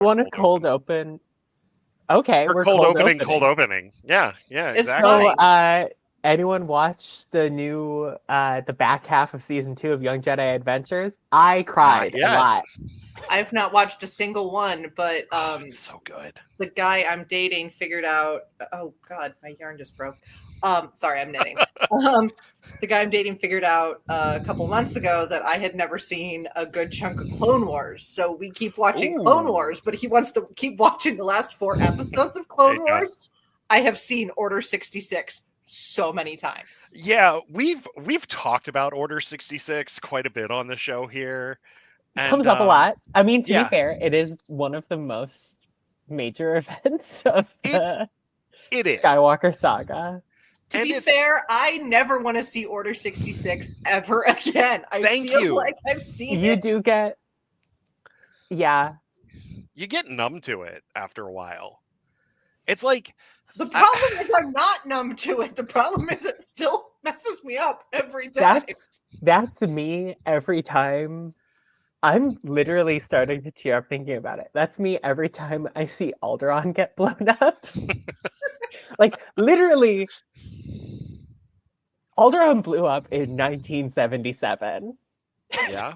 Want a cold open? Okay, we're cold opening. Yeah, It's exactly. fine. So, anyone watch the new the back half of season 2 of Young Jedi Adventures? I Not cried a yet. lot. I've not watched a single one, but It's so good. the guy I'm dating figured out. Oh God, my yarn just broke. Sorry, I'm knitting. The guy I'm dating figured out a couple months ago that I had never seen a good chunk of Clone Wars. So we keep watching Clone Ooh. Wars, but he wants to keep watching the last 4 episodes of Clone It Wars. does. I have seen Order 66 so many times. Yeah, we've talked about Order 66 quite a bit on the show here. It And comes up a lot. I mean, to be yeah, fair, it is one of the most major events of it the it is. Skywalker saga. To And be it's fair, I never want to see Order 66 ever again. I Thank feel you. like I've seen You it. do get, yeah. you get numb to it after a while. It's like The problem is I'm not numb to it. The problem is it still messes me up every time. That's me every time. I'm literally starting to tear up thinking about it. That's me every time I see Alderaan get blown up. Like, literally, Alderaan blew up in 1977. yeah.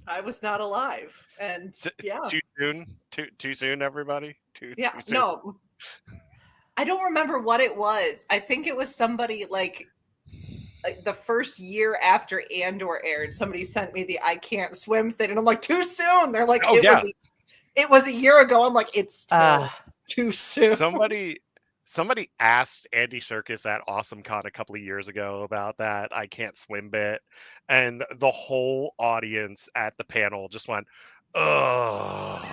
I was not alive. And yeah. Too soon? Too soon, everybody? Yeah, too soon? no. I don't remember what it was. I think it was somebody like the first year after Andor aired, somebody sent me the I can't swim thing, and I'm like, too soon. They're like, Oh, yeah. it was a year ago. I'm like, it's still too soon. Somebody asked Andy Serkis at AwesomeCon a couple of years ago about that I can't swim bit, and the whole audience at the panel just went, ugh.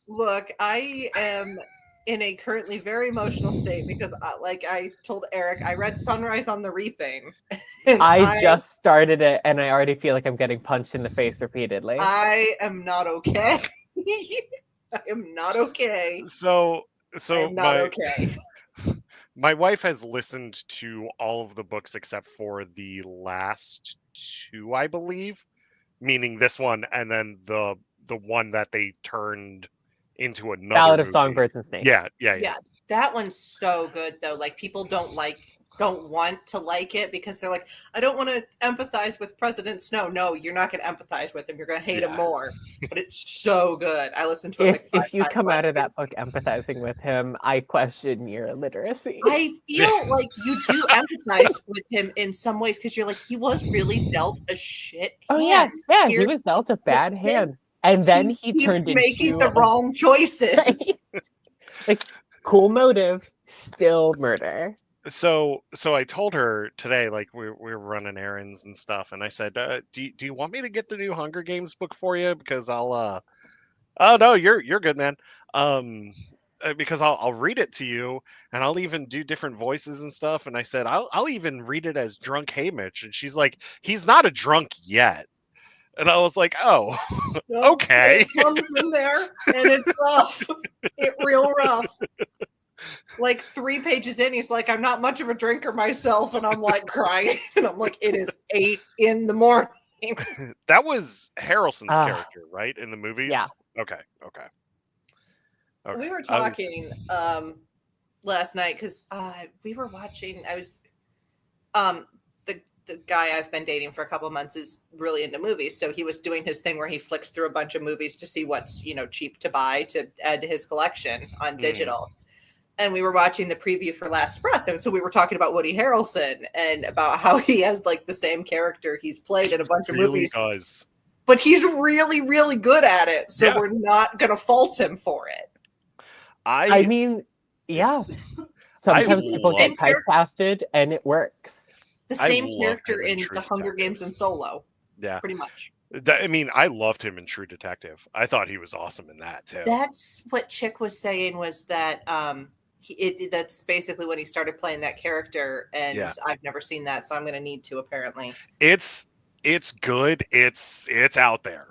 Look, I am in a currently very emotional state because, like I told Eric, I read Sunrise on the Reaping. And I just started it and I already feel like I'm getting punched in the face repeatedly. I am not okay. I am not okay. So I'm not okay. My wife has listened to all of the books except for the last 2, I believe, meaning this one and then the one that they turned into another Ballad of movie. Songbirds and Snakes. Yeah. That one's so good though. Like people don't want to like it because they're like, I don't want to empathize with President Snow. No, you're not going to empathize with him. You're going to hate him more. But it's so good. I listened to it like 5 times. If you come out of that book empathizing with him, I question your literacy. I feel like you do empathize with him in some ways because you're like, he was really dealt a shit hand. Yeah, he was dealt a bad hand. And then he turned into making the wrong choices. Right? Like, cool motive, still murder. So I told her today, like we were running errands and stuff, and I said, do you want me to get the new Hunger Games book for you? Because I'll oh no, you're good, man. Because I'll read it to you, and I'll even do different voices and stuff. And I said I'll even read it as drunk Hamish, and she's like, he's not a drunk yet. And I was like, oh, okay. It comes in there, and it's rough. It's real rough. Like 3 pages in, he's like, I'm not much of a drinker myself. And I'm like crying. And I'm like, it is 8 a.m. That was Harrelson's character, right? In the movies? Yeah. Okay. We were talking last night because we were watching, the guy I've been dating for a couple of months is really into movies. So he was doing his thing where he flicks through a bunch of movies to see what's, cheap to buy to add to his collection on digital. And we were watching the preview for Last Breath. And so we were talking about Woody Harrelson and about how he has like the same character he's played in a bunch of movies. Does. But he's really, really good at it. So we're not going to fault him for it. I mean, yeah. Sometimes people get typecasted and it works. The same character in The Hunger Games and Solo. Yeah. Pretty much. I mean, I loved him in True Detective. I thought he was awesome in that too. That's what Chick was saying was that that's basically when he started playing that character, and I've never seen that, so I'm going to need to apparently. It's good. It's out there,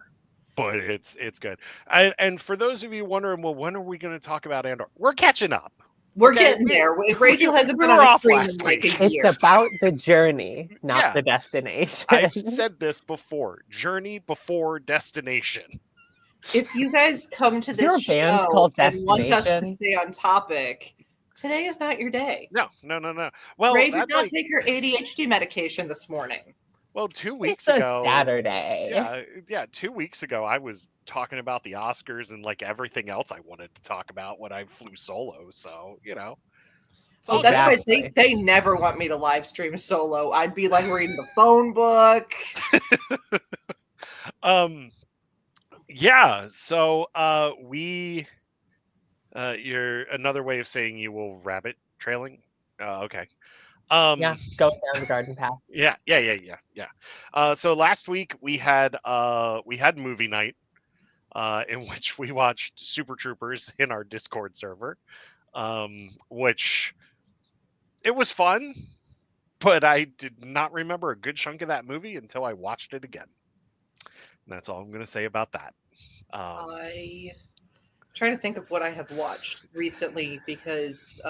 but it's good. And for those of you wondering, well, when are we going to talk about Andor? We're catching up. We're getting there. Rachel hasn't been on a stream in like a year. It's about the journey, not the destination. I've said this before. Journey before destination. if you guys come to Your this band's show called and want us to Destination? stay on topic, today is not your day. No. Well, Ray did that's not like take her ADHD medication this morning. 2 weeks It's a ago. Saturday. Yeah, 2 weeks ago I was talking about the Oscars and like everything else I wanted to talk about when I flew solo. So it's Oh, all that's good. why Exactly. they never want me to live stream solo. I'd be like reading the phone book. Yeah. So you're another way of saying you will rabbit trailing. Okay. Yeah, Um, going down the garden path. yeah. So last week we had movie night, in which we watched Super Troopers in our Discord server, which it was fun, but I did not remember a good chunk of that movie until I watched it again. And that's all I'm going to say about that. I trying to think of what I have watched recently because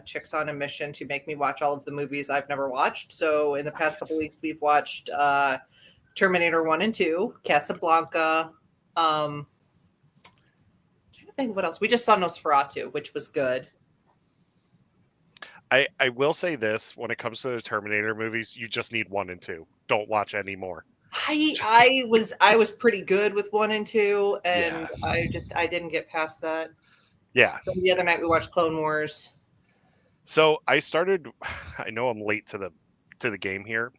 Chick's on a mission to make me watch all of the movies I've never watched. So in the past couple Nice. weeks, we've watched Terminator 1 and 2, Casablanca. Trying to think of what else. We just saw Nosferatu, which was good. I will say this: when it comes to the Terminator movies, you just need 1 and 2. Don't watch any more. I was pretty good with 1 and 2, and Yeah. I didn't get past that. Yeah. Then the other night we watched Clone Wars. So I started. I know I'm late to the game here.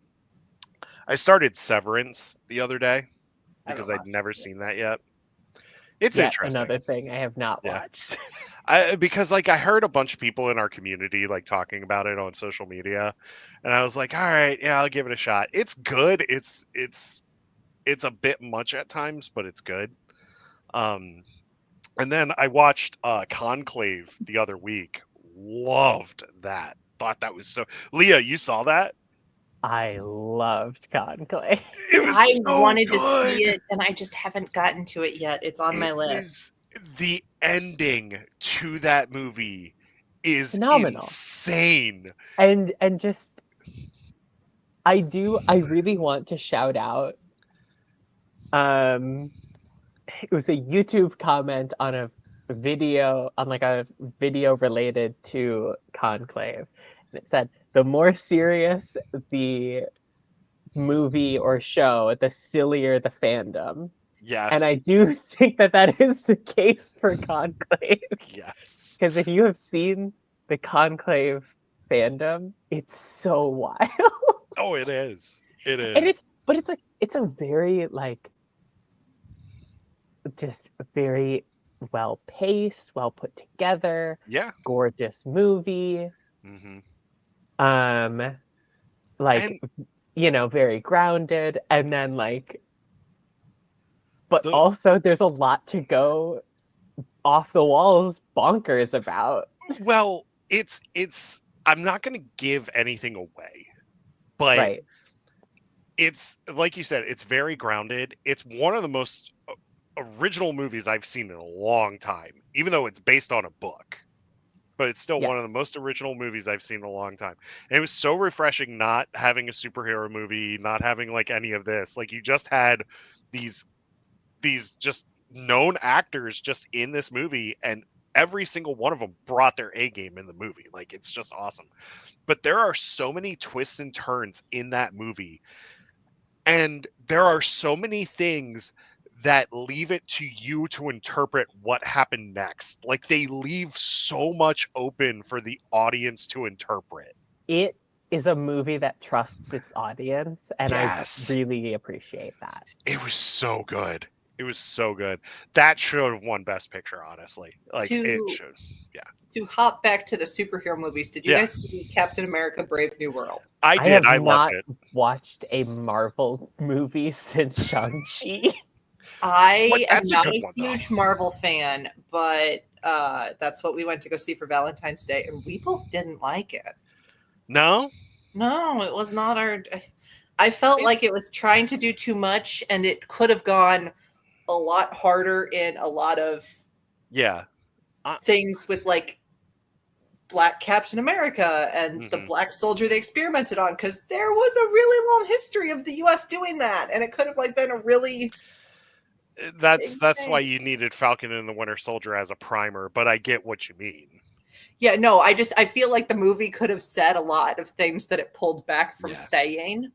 I started Severance the other day I haven't because I'd watched never it yet. seen that yet. It's Yet interesting. another thing I have not Yeah. watched. Because like I heard a bunch of people in our community like talking about it on social media, and I was like, all right, yeah, I'll give it a shot. It's good. It's a bit much at times, but it's good. Um, and then I watched Conclave the other week. Loved that. Thought that was so. Leah, you saw that? I loved Conclave. It was I so wanted to see good. it, and I just haven't gotten to it yet. It's on my It list. was the ending to that movie is Phenomenal. insane. And just I really want to shout out it was a YouTube comment on a video related to Conclave. And it said the more serious the movie or show, the sillier the fandom. And Yes. I do think that is the case for Conclave. Yes. Because if you have seen the Conclave fandom, it's so wild. Oh, it is. It And is. it's a very just very well paced, well put together, Yeah. gorgeous movie. Mm-hmm. Like And very grounded, and then but the also there's a lot to go off the walls bonkers about. well, it's I'm not going to give anything away, but Right. it's like you said, it's very grounded. It's one of the most original movies I've seen in a long time, even though it's based on a book. But it's still one of the Yes. most original movies I've seen in a long time. And it was so refreshing not having a superhero movie, not having like any of this. Like you just had these just known actors just in this movie, and every single one of them brought their A game in the movie. Like it's just awesome. But there are so many twists and turns in that movie, and there are so many things that leave it to you to interpret what happened next. Like they leave so much open for the audience to interpret. It is a movie that trusts its audience, and I Yes. really appreciate that. It was so good. It was so good. That should have won Best Picture, honestly. Like it To should. Yeah. to hop back to the superhero movies, did you Yeah. guys see Captain America: Brave New World? I I did. have I loved not it. watched a Marvel movie since Shang-Chi. I am That's a not good a one, though. huge Marvel fan, but that's what we went to go see for Valentine's Day, and we both didn't like it. No? No, it was not our. I felt like it was trying to do too much, and it could have gone a lot harder in a lot of Yeah. things with like Black Captain America and the Mhm. Black Soldier they experimented on, because there was a really long history of the U.S. doing that, and it could have like been a really That's why you needed Falcon and the Winter Soldier as a primer, but I get what you mean. Yeah, no, I feel like the movie could have said a lot of things that it pulled back from saying.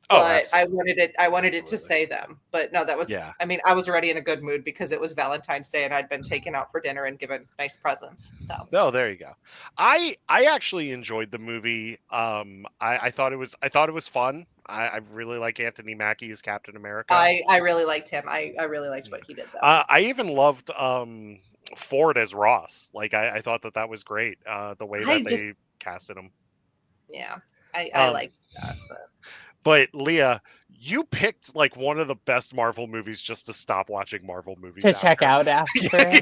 But I wanted it to say them. But no, that was I mean, I was already in a good mood because it was Valentine's Day and I'd been taken out for dinner and given nice presents. So there you go. I actually enjoyed the movie. I thought it was fun. I really like Anthony Mackie as Captain America. I really liked him. I really liked what he did though. I even loved Ford as Ross. Like I thought that was great. The way that they casted him. Yeah. I liked that. But Leah, you picked like one of the best Marvel movies just to stop watching Marvel movies check out after.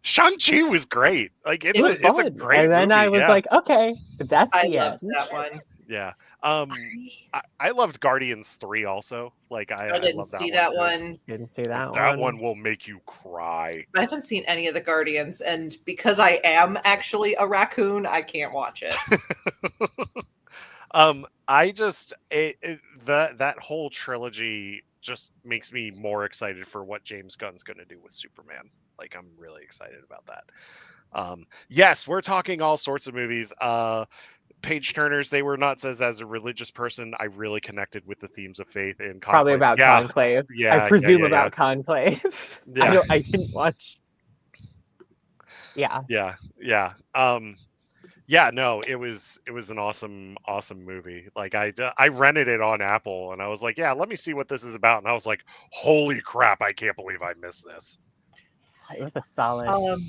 Shang-Chi was great. Like it's a great and then movie. I was like, okay, that's I the loved end. that one. Yeah. I loved Guardians 3 also. Like I didn't see that one. Didn't see that one. That one will make you cry. I haven't seen any of the Guardians, and because I am actually a raccoon, I can't watch it. I just that whole trilogy just makes me more excited for what James Gunn's going to do with Superman. Like I'm really excited about that. Yes, we're talking all sorts of movies. Page Turners, They Were Nuts as a religious person, I really connected with the themes of faith and Conclave. Probably about Conclave. I presume about Conclave. Yeah. I didn't watch. Yeah. No, it was an awesome movie. Like I rented it on Apple and I was like, yeah, let me see what this is about. And I was like, holy crap, I can't believe I missed this. It was a solid.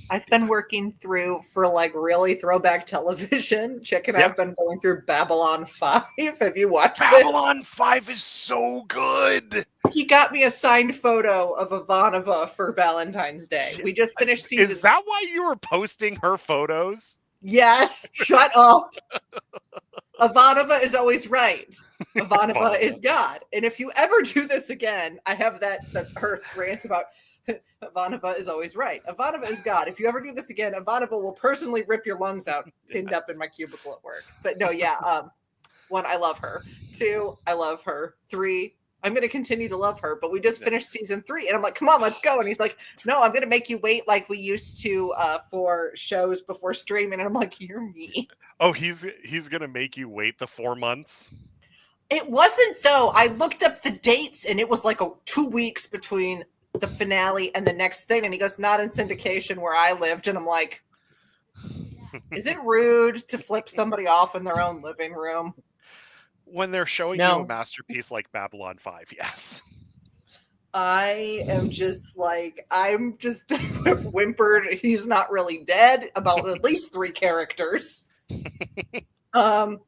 I've been working through for like really throwback television. Chick and I've been going through Babylon 5. Have you watched Babylon 5 is so good. He got me a signed photo of Ivanova for Valentine's Day. We just finished season. Is that why you were posting her photos? Yes, shut up. Ivanova is always right. Ivanova is God. And if you ever do this again, I have her rant about Ivanova is always right. Ivanova is God. If you ever do this again, Ivanova will personally rip your lungs out pinned up in my cubicle at work. But no, yeah. 1, I love her. 2, I love her. 3, I'm going to continue to love her. But we just finished season 3. And I'm like, come on, let's go. And he's like, no, I'm going to make you wait like we used to for shows before streaming. And I'm like, you're me. Oh, he's going to make you wait the 4 months? It wasn't, though. I looked up the dates and it was like 2 weeks between the finale and the next thing. And he goes, not in syndication where I lived. And I'm like, is it rude to flip somebody off in their own living room? When they're showing you a masterpiece like Babylon 5, yes. I'm just whimpered. He's not really dead about at least 3 characters. And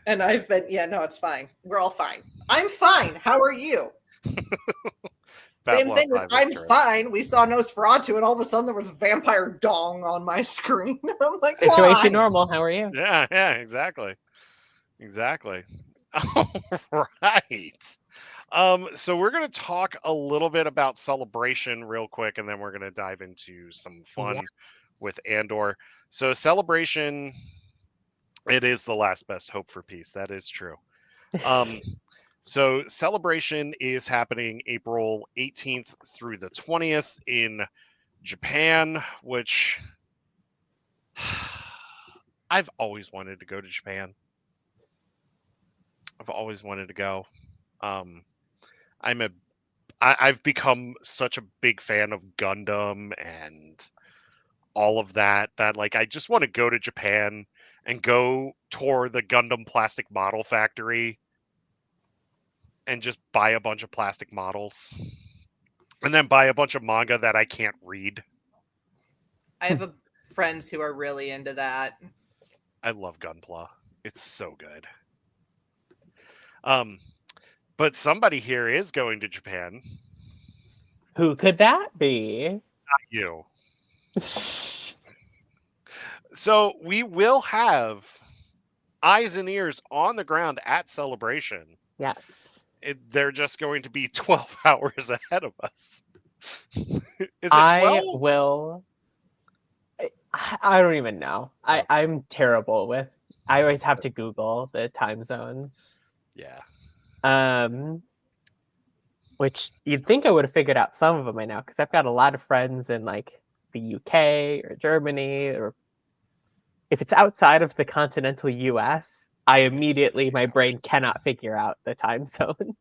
I've been, it's fine. We're all fine. I'm fine. How are you? Same thing with I'm fine. We saw Nosferatu and all of a sudden there was a vampire dong on my screen. I'm like, situation normal. How are you? Yeah, exactly. All right. So we're going to talk a little bit about Celebration real quick, and then we're going to dive into some fun with Andor. So Celebration, it is the last best hope for peace. That is true. So Celebration is happening April 18th through the 20th in Japan, which I've always wanted to go to Japan. I've always wanted to go. I've become such a big fan of Gundam and all of that like I just want to go to Japan and go tour the Gundam plastic model factory and just buy a bunch of plastic models and then buy a bunch of manga that I can't read. I have friends who are really into that. I love Gunpla. It's so good. But somebody here is going to Japan. Who could that be? Not you. So we will have eyes and ears on the ground at Celebration. Yes. They're just going to be 12 hours ahead of us. Is it 12? I don't even know. I'm terrible with. I always have to Google the time zones. Yeah. which you'd think I would have figured out some of them by now, because I've got a lot of friends in like the UK or Germany, or if it's outside of the continental US, my brain cannot figure out the time zones.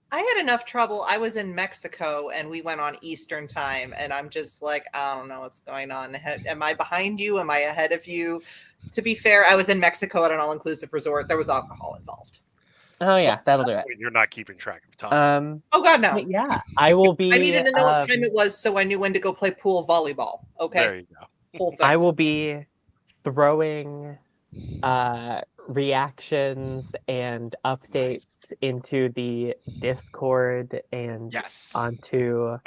I had enough trouble. I was in Mexico and we went on Eastern time, and I'm just like, I don't know what's going on. Am I behind you? Am I ahead of you? To be fair, I was in Mexico at an all-inclusive resort. There was alcohol involved. Oh yeah, that'll do it. You're not keeping track of time. Oh God, no. Yeah, I will be. I needed to know what time it was so I knew when to go play pool volleyball. Okay. There you go. Whole thing. I will be throwing reactions and updates into the Discord and onto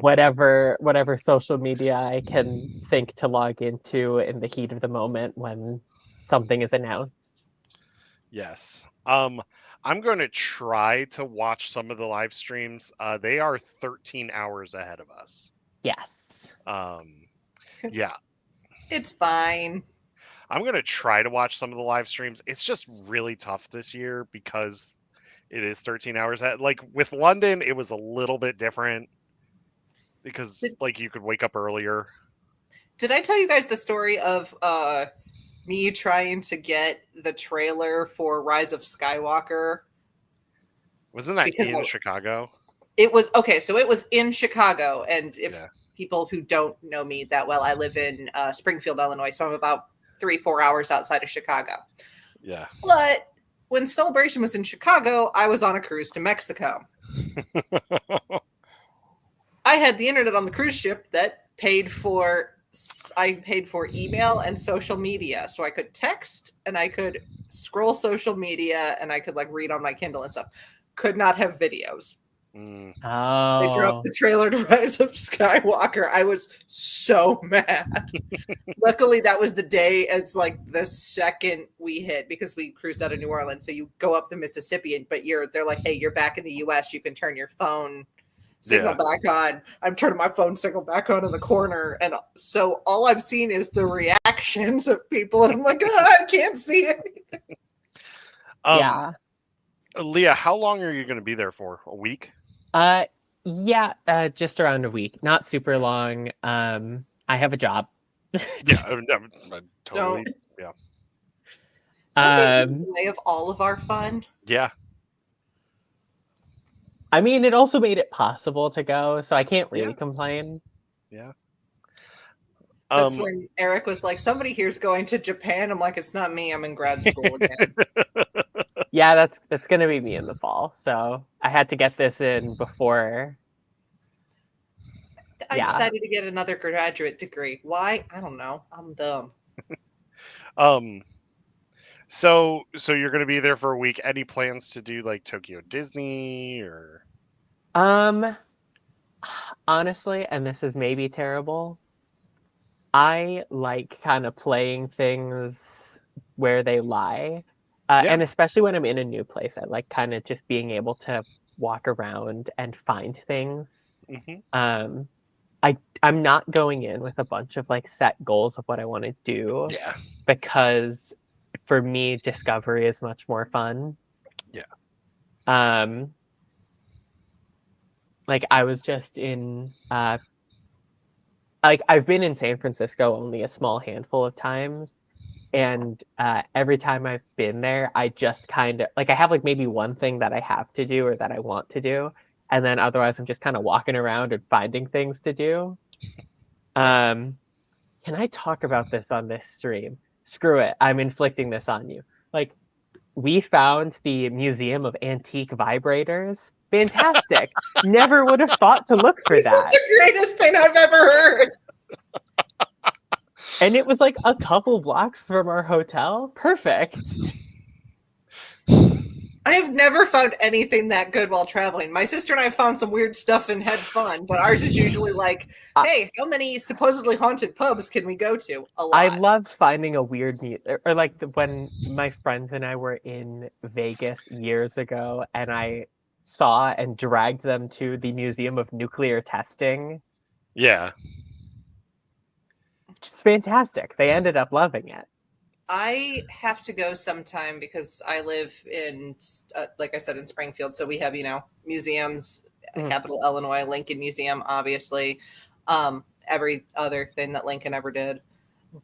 whatever social media I can think to log into in the heat of the moment when something is announced. Yes. I'm going to try to watch some of the live streams. They are 13 hours ahead of us. Yes. Yeah. It's fine. I'm going to try to watch some of the live streams. It's just really tough this year because it is 13 hours ahead. Like with London, it was a little bit different because like you could wake up earlier. Did I tell you guys the story of me trying to get the trailer for Rise of Skywalker? Wasn't that in Chicago? It was okay. So it was in Chicago, and if people who don't know me that well, I live in Springfield, Illinois, so I'm about 3-4 hours outside of Chicago. Yeah. But when Celebration was in Chicago, I was on a cruise to Mexico. I had the internet on the cruise ship that paid for email and social media. So I could text and I could scroll social media and I could like read on my Kindle and stuff. Could not have videos. Oh. They dropped the trailer to Rise of Skywalker. I was so mad. Luckily, that was the day. It's like the second we hit, because we cruised out of New Orleans. So you go up the Mississippi, but they're like, hey, you're back in the U.S. You can turn your phone signal back on. I'm turning my phone signal back on in the corner, and so all I'm seeing is the reactions of people, and I'm like, I can't see anything. Yeah. Leah, how long are you going to be there for? A week? Just around a week. Not super long. I have a job. Totally. Yeah. Don't they way of all of our fun? Yeah. I mean, it also made it possible to go, so I can't really complain. Yeah. That's when Eric was like, somebody here's going to Japan. I'm like, it's not me. I'm in grad school again. Yeah, that's going to be me in the fall. So I had to get this in before. I decided to get another graduate degree. Why? I don't know. I'm dumb. So you're going to be there for a week. Any plans to do like Tokyo Disney or? Honestly, and this is maybe terrible, I like kind of playing things where they lie. And especially when I'm in a new place, I like kind of just being able to walk around and find things. Mm-hmm. I'm not going in with a bunch of like set goals of what I want to do. Yeah. Because for me, discovery is much more fun. Yeah. Like I was just in like I've been in San Francisco only a small handful of times. And every time I've been there, I just kind of like I have like maybe one thing that I have to do or that I want to do, and then otherwise I'm just kind of walking around and finding things to do. Can I talk about this on this stream? Screw it, I'm inflicting this on you. Like, we found the Museum of Antique Vibrators. Fantastic. Never would have thought to look for that. This is the greatest thing I've ever heard. And it was like a couple blocks from our hotel. Perfect. I have never found anything that good while traveling. My sister and I found some weird stuff and had fun, but ours is usually like, hey, how many supposedly haunted pubs can we go to? A lot. I love finding a weird or like when my friends and I were in Vegas years ago, and I saw and dragged them to the Museum of Nuclear Testing. Yeah. Which is fantastic. They ended up loving it. I have to go sometime because I live in, like I said, in Springfield. So we have, museums, Mhm. Capital Illinois, Lincoln Museum, obviously, every other thing that Lincoln ever did.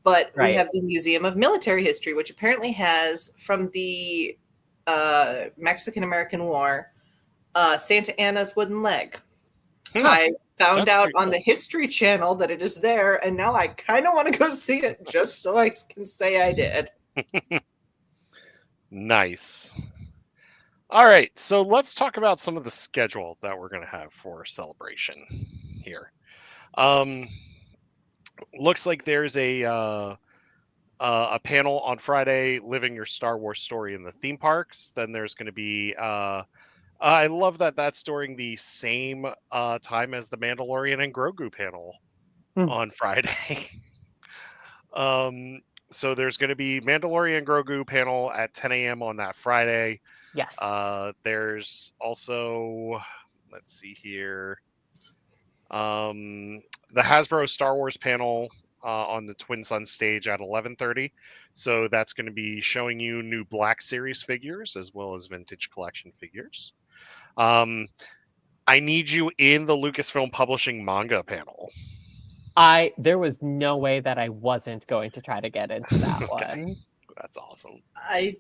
But we Right. have the Museum of Military History, which apparently has from the Mexican American War, Santa Anna's wooden leg. Hmm, I found that's out pretty on cool. the History Channel that it is there, and now I kind of want to go see it just so I can say I did. Nice. All right, so let's talk about some of the schedule that we're going to have for Celebration here. Um, looks like there's a panel on Friday, living your Star Wars story in the theme parks. Then there's going to be I love that that's during the same time as the Mandalorian and Grogu panel Hmm. on Friday. um, so there's going to be Mandalorian Grogu panel at 10 a.m. on that Friday. Yes. There's also, let's see here, the Hasbro Star Wars panel on the Twin Sun stage at 11:30. So that's going to be showing you new Black Series figures as well as vintage collection figures. I need you in the Lucasfilm Publishing manga panel. There was no way that I wasn't going to try to get into that Okay, one. that's awesome. I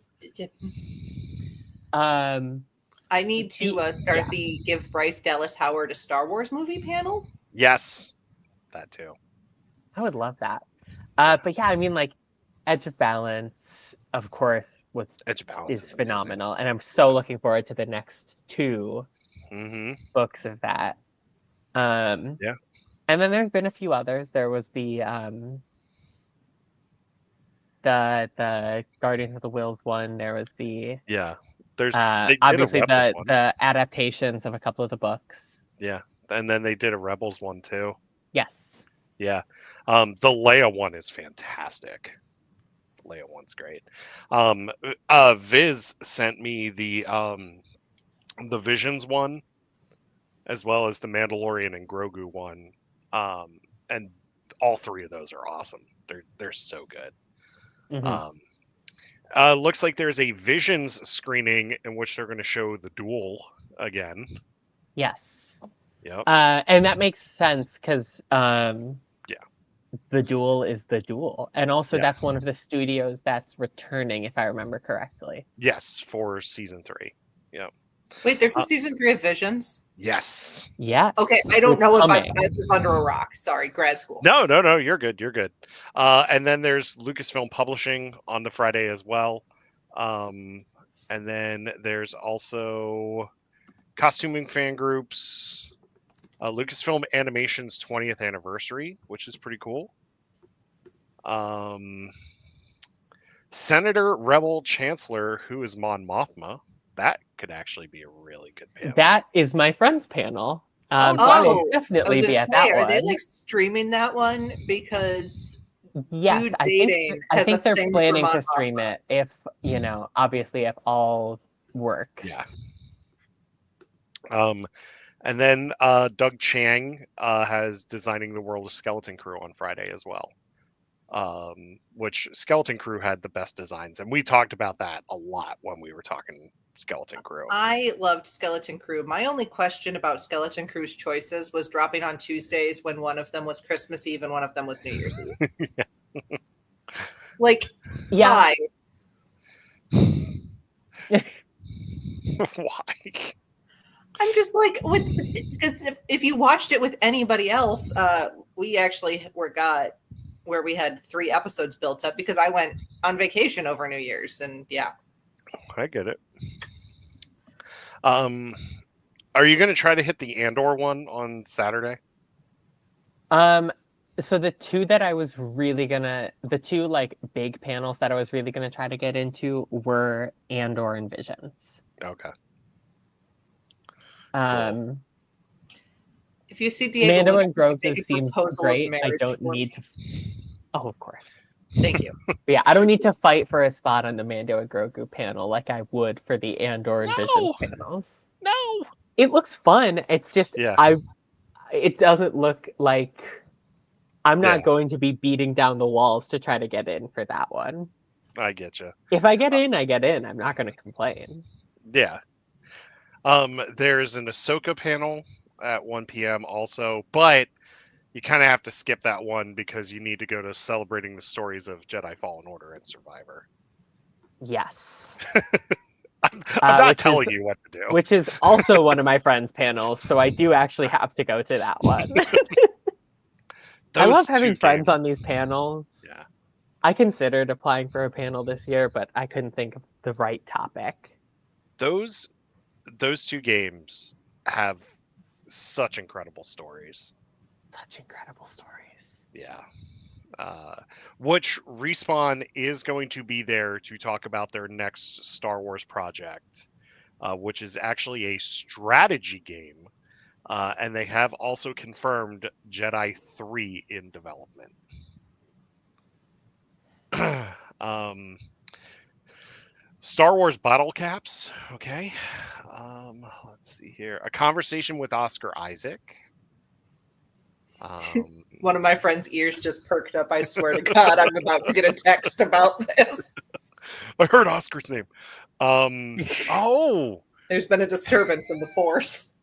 Um, I need to start yeah. the Give Bryce Dallas Howard a Star Wars movie panel. Yes, that too. I would love that. Yeah. But yeah, I mean, like, Edge of Balance, of course, Edge of Balance is is amazing. phenomenal, and I'm so looking forward to the next two books of that. Yeah. And then there's been a few others. There was the Guardians of the Wills one. There was the Yeah. They did obviously a Rebels one. the adaptations of a couple of the books. Yeah. And then they did a Rebels one too. Yes. Yeah. The Leia one is fantastic. The Leia one's great. Viz sent me the Visions one as well as the Mandalorian and Grogu one. And all three of those are awesome. They're so good. Mm-hmm. Looks like there's a Visions screening in which they're going to show the duel again. Yes. Yep. And that makes sense because Yeah. the duel is the duel, and also Yeah. that's one of the studios that's returning, if I remember correctly. Yes, for season 3. Yep. Wait, there's a season 3 of Visions? Yes. Yeah. Okay, I don't It's know if I coming. live under a rock. Sorry, grad school. No, you're good. You're good. And then there's Lucasfilm Publishing on the Friday as well. And then there's also costuming fan groups, Lucasfilm Animation's 20th anniversary, which is pretty cool. Senator Rebel Chancellor, who is Mon Mothma. That could actually be a really good panel. That is my friend's panel. So I will I definitely was be gonna at say, that are one. they like streaming that one? Because Yes, Dude I Dating think has a they're thing for planning to Mon stream it if, obviously if all works. Yeah. And then Doug Chiang has Designing the World of Skeleton Crew on Friday as well. Which Skeleton Crew had the best designs, and we talked about that a lot when we were talking Skeleton Crew. I loved Skeleton Crew. My only question about Skeleton Crew's choices was dropping on Tuesdays when one of them was Christmas Eve and one of them was New Year's Eve. Like, Yeah. why? Why? I'm just like, because if you watched it with anybody else, we actually got where we had 3 episodes built up because I went on vacation over New Year's, and yeah. I get it. Are you going to try to hit the Andor one on Saturday? So the two like big panels that I was really gonna try to get into were Andor and Visions. Okay. Cool. If you see Diego Mando Luna, and Grogu seems great. I don't need to. Oh, of course. Thank you. But yeah, I don't need to fight for a spot on the Mando and Grogu panel like I would for the Andor and Visions panels. No. It looks fun. It's just it doesn't look like I'm not going to be beating down the walls to try to get in for that one. I get you. If I get in, I get in. I'm not going to complain. Yeah. There's an Ahsoka panel at 1 p.m. also, but you kind of have to skip that one because you need to go to celebrating the stories of Jedi Fallen Order and Survivor. Yes. I'm not Which telling is you what to do. which is also one of my friends' panels, so I do actually have to go to that one. I love Those two having friends games. on these panels. Yeah. I considered applying for a panel this year, but I couldn't think of the right topic. Those two games have such incredible stories. Such incredible stories. Yeah. Which Respawn is going to be there to talk about their next Star Wars project, which is actually a strategy game. And they have also confirmed Jedi 3 in development. Star Wars bottle caps. Okay. Let's see here. A conversation with Oscar Isaac. One of my friend's ears just perked up. I swear to God, I'm about to get a text about this. I heard Oscar's name. Oh, There's been a disturbance in the force.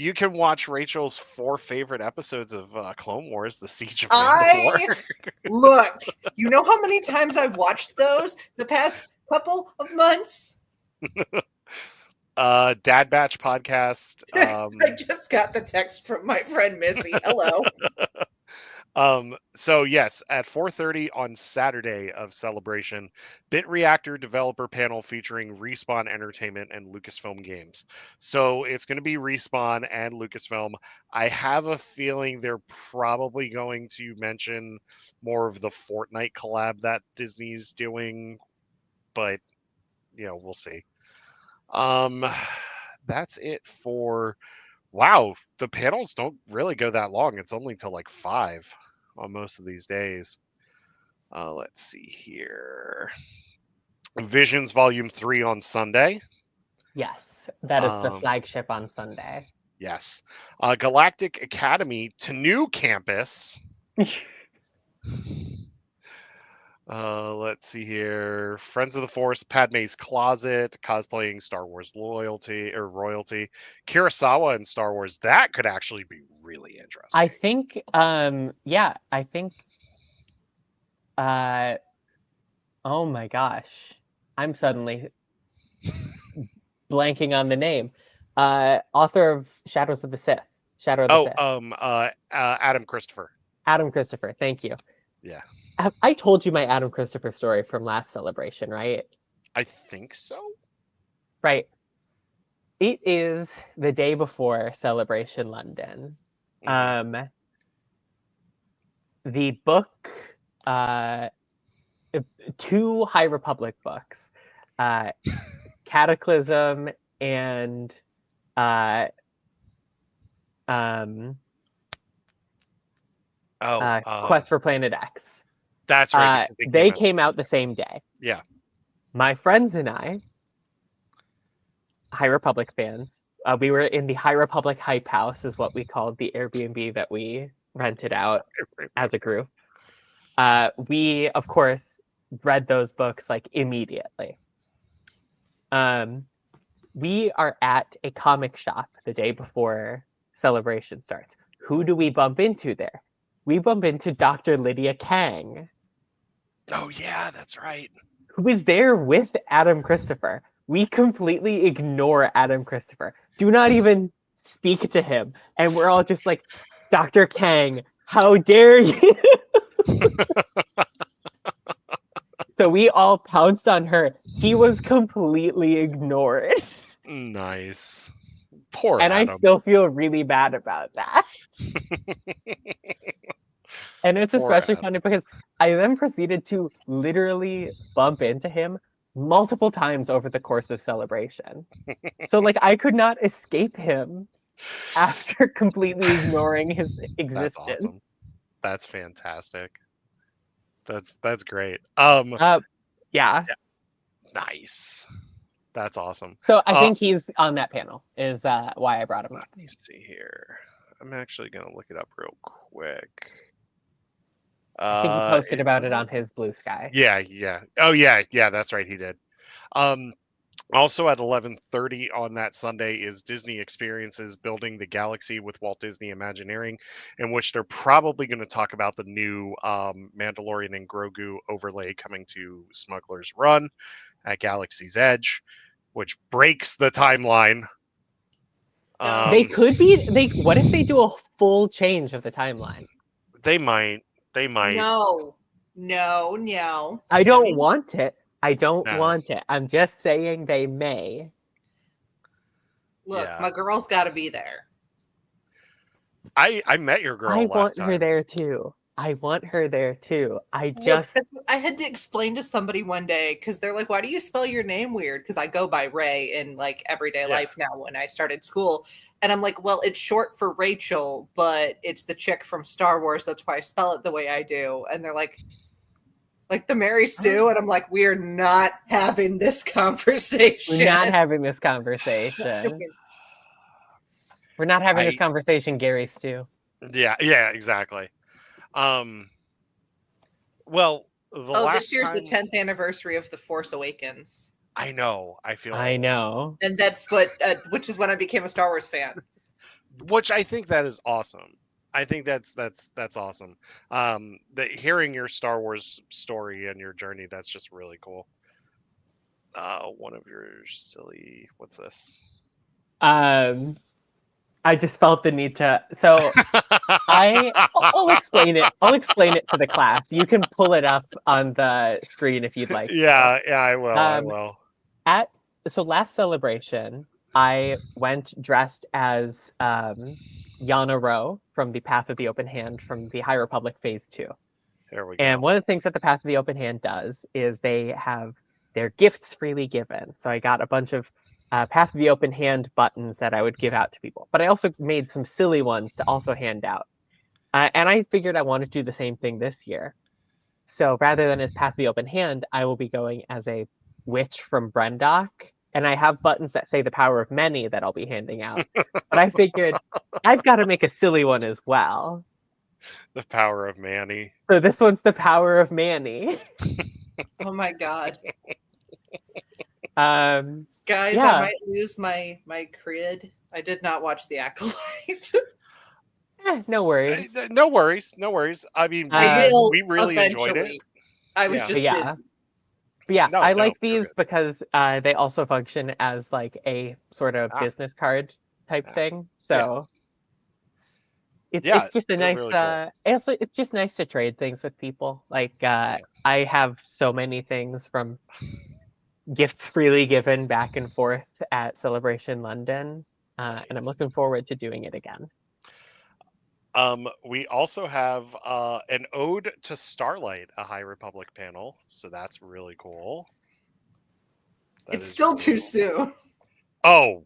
you can watch Rachel's 4 favorite episodes of Clone Wars: The Siege of I Mandalore. look. You know how many times I've watched those the past couple of months? Dad Batch podcast. I just got the text from my friend Missy. Hello. So yes, at 4:30 on Saturday of Celebration, Bit Reactor developer panel featuring Respawn Entertainment and Lucasfilm Games. So it's going to be Respawn and Lucasfilm. I have a feeling they're probably going to mention more of the Fortnite collab that Disney's doing, but we'll see. That's it for. Wow, the panels don't really go that long. It's only till like 5 on most of these days. Let's see here. Visions Volume 3 on Sunday. Yes, that is the flagship on Sunday. Yes. Galactic Academy to new campus. Let's see here. Friends of the Force, Padme's Closet, cosplaying Star Wars royalty. Kurosawa in Star Wars. That could actually be really interesting. I think, I think, oh my gosh, I'm suddenly blanking on the name. Author of Shadows of the Sith. Shadow of the Sith. Adam Christopher. Adam Christopher, thank you. Yeah. I told you my Adam Christopher story from last Celebration, right? I think so. Right. It is the day before Celebration London. The book, 2 High Republic books, Cataclysm and Quest for Planet X. That's right. They came out the same day. Yeah. My friends and I, High Republic fans, we were in the High Republic Hype House, is what we called the Airbnb that we rented out as a group. We, of course, read those books like immediately. We are at a comic shop the day before Celebration starts. Who do we bump into there? We bump into Dr. Lydia Kang. Oh, yeah, that's right. Who is there with Adam Christopher. We completely ignore Adam Christopher. Do not even speak to him. And we're all just like, Dr. Kang, how dare you? So we all pounced on her. He was completely ignored. Nice. Poor and Adam. I still feel really bad about that. And it's especially funny because I then proceeded to literally bump into him multiple times over the course of Celebration. So like I could not escape him after completely ignoring his existence. That's awesome. That's fantastic. That's great. Yeah. Nice. That's awesome. So I think he's on that panel is why I brought him up. Let me see here. I'm actually gonna look it up real quick. I think he posted It about it doesn't. on his Blue Sky. Yeah. Oh yeah. That's right. He did. Also at 11:30 on that Sunday is Disney Experiences Building the Galaxy with Walt Disney Imagineering, in which they're probably going to talk about the new Mandalorian and Grogu overlay coming to Smuggler's Run at Galaxy's Edge, which breaks the timeline. They could be. What if they do a full change of the timeline? They might. They might. No. I don't Kevin, want it. I don't No. want it. I'm just saying they may. look, Yeah. my girl's got to be there. I met your girl I last want time. her there too. I want her there too. Look, I had to explain to somebody one day because they're like, "Why do you spell your name weird?" Because I go by Ray in like everyday life now. When I started school, and I'm like, "Well, it's short for Rachel, but it's the chick from Star Wars. That's why I spell it the way I do." And they're like the Mary Sue, and I'm like, "We're not having this conversation. We're not having this conversation. We're not having this conversation, Gary Stu. Yeah, exactly. Well, this year's the 10th anniversary of The Force Awakens. I know. I know. And that's what, which is when I became a Star Wars fan. Which I think that is awesome. I think that's awesome. Hearing your Star Wars story and your journey, that's just really cool. One of your silly, what's this? I just felt the need to. So I'll explain it. I'll explain it to the class. You can pull it up on the screen if you'd like. Yeah, I will. I will. So last celebration, I went dressed as Yana Rowe from the Path of the Open Hand from the High Republic Phase 2. There we go. And one of the things that the Path of the Open Hand does is they have their gifts freely given. So I got a bunch of Path of the Open Hand buttons that I would give out to people. But I also made some silly ones to also hand out. And I figured I wanted to do the same thing this year. So rather than as Path of the Open Hand, I will be going as a witch from Brendock. And I have buttons that say the power of many that I'll be handing out. But I figured I've got to make a silly one as well. The power of Manny. So this one's the power of Manny. Oh my god. Guys, I might lose my cred. I did not watch The Acolyte. No worries. No worries. I mean, we really enjoyed it. I was just busy. But yeah, I like these because they also function as like a sort of business card type thing. So it's just a nice. Really cool. Also, it's just nice to trade things with people. Like I have so many things from gifts freely given back and forth at Celebration London, and I'm looking forward to doing it again. We also have an ode to Starlight, a High Republic panel, so that's really cool. It's still too soon. Oh,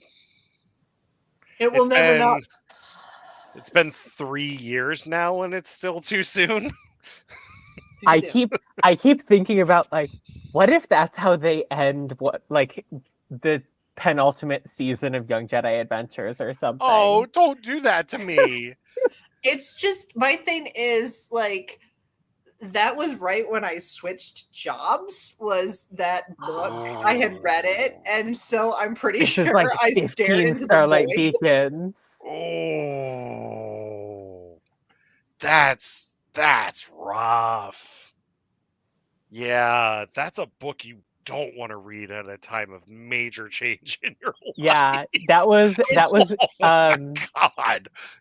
it will never not. It's been 3 years now, and it's still too soon. I keep thinking about like, what if that's how they end the penultimate season of Young Jedi Adventures or something? Oh, don't do that to me. It's just, my thing is like, that was right when I switched jobs, was that book. I had read it, and so I'm pretty sure like I stared into Starlight the void. Beacons. Oh, that's rough. Yeah, that's a book you don't want to read at a time of major change in your life. Yeah, that was God.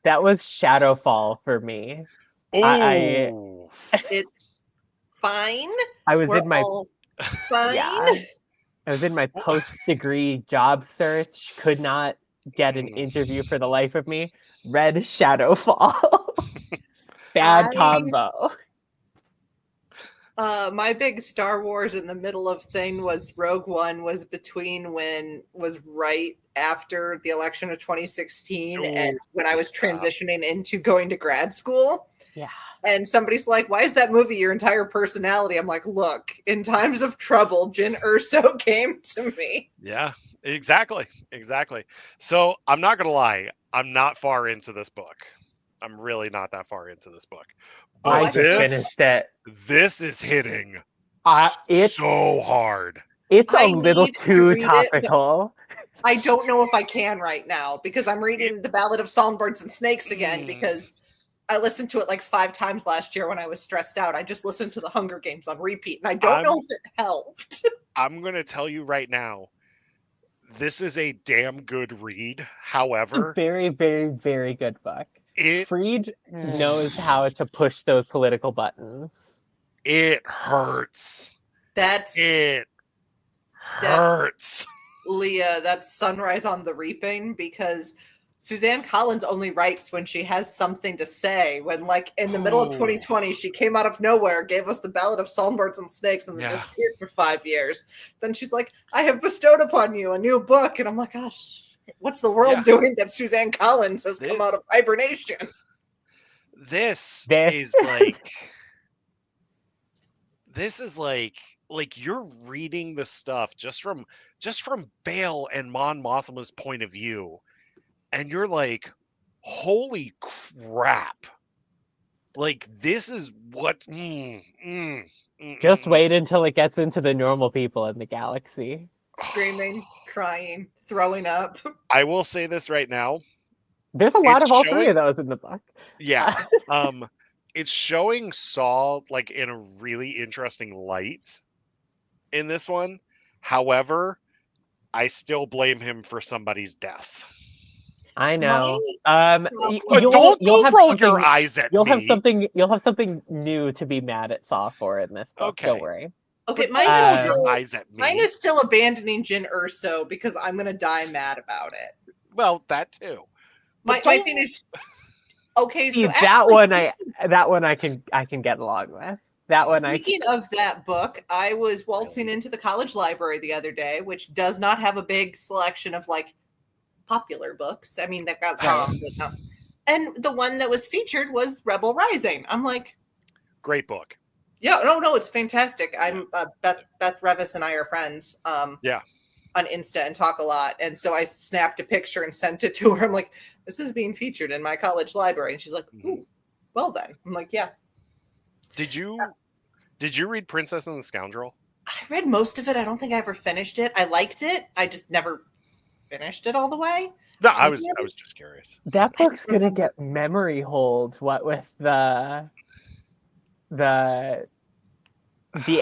That was Shadowfall for me. Oh, it's fine. I was in my fine. Yeah, I was in my post-degree job search. Could not get an interview for the life of me. Read Shadowfall. Bad combo. My big Star Wars in the middle of thing was Rogue One was right after the election of 2016 and when I was transitioning into going to grad school. Yeah. And somebody's like, why is that movie your entire personality? I'm like, look, in times of trouble, Jyn Erso came to me. Yeah, exactly. So I'm not going to lie. I'm not far into this book. I'm really not that far into this book. Oh, I But just finished it. this is hitting It's so hard. it's a I little need to too read it, but topical. I don't know if I can right now because I'm reading The Ballad of Songbirds and Snakes again because I listened to it like 5 times last year when I was stressed out. I just listened to the Hunger Games on repeat, and I don't know if it helped. I'm going to tell you right now, this is a damn good read. It's a However, very, very, very good book. it Freed knows how to push those political buttons. it hurts. That's It that's hurts. Leah, that's Sunrise on the Reaping because Suzanne Collins only writes when she has something to say. When, like, in the middle of Ooh. 2020, she came out of nowhere, gave us The Ballad of Songbirds and Snakes, and then Yeah. disappeared for 5 years. Then she's like, I have bestowed upon you a new book. And I'm like, gosh, what's the world Yeah. doing that Suzanne Collins has come This- out of hibernation? This This- is like this is like you're reading the stuff just from Bale and Mon Mothma's point of view, and you're like, holy crap. Like, this is what Just wait until it gets into the normal people in the galaxy. Screaming, crying, throwing up. I will say this right now. There's a lot It's of all three showing- of those in the book. Yeah. It's showing Saw like in a really interesting light in this one. However, I still blame him for somebody's death. I know. But Don't you'll have roll something, your eyes at you'll me. have something new to be mad at Saw for in this book. Okay. Don't worry. Okay, But mine don't is roll still your eyes at me. mine is still abandoning Jin Urso because I'm gonna die mad about it. Well, that too. My But thing is okay. See, So that actually, one I can get along with. That one I speaking of that book, I was waltzing into the college library the other day, which does not have a big selection of like popular books. I mean, they've got some, but not. And the one that was featured was Rebel Rising. I'm like, Great book. yeah, no, it's fantastic. I'm Beth Revis and I are friends. Yeah. On Insta and talk a lot. And so I snapped a picture and sent it to her. I'm like, this is being featured in my college library. And she's like, ooh, well then. I'm like, yeah. Did you read Princess and the Scoundrel? I read most of it. I don't think I ever finished it. I liked it. I just never finished it all the way. No, I was just curious. that book's gonna get memory hold. What with the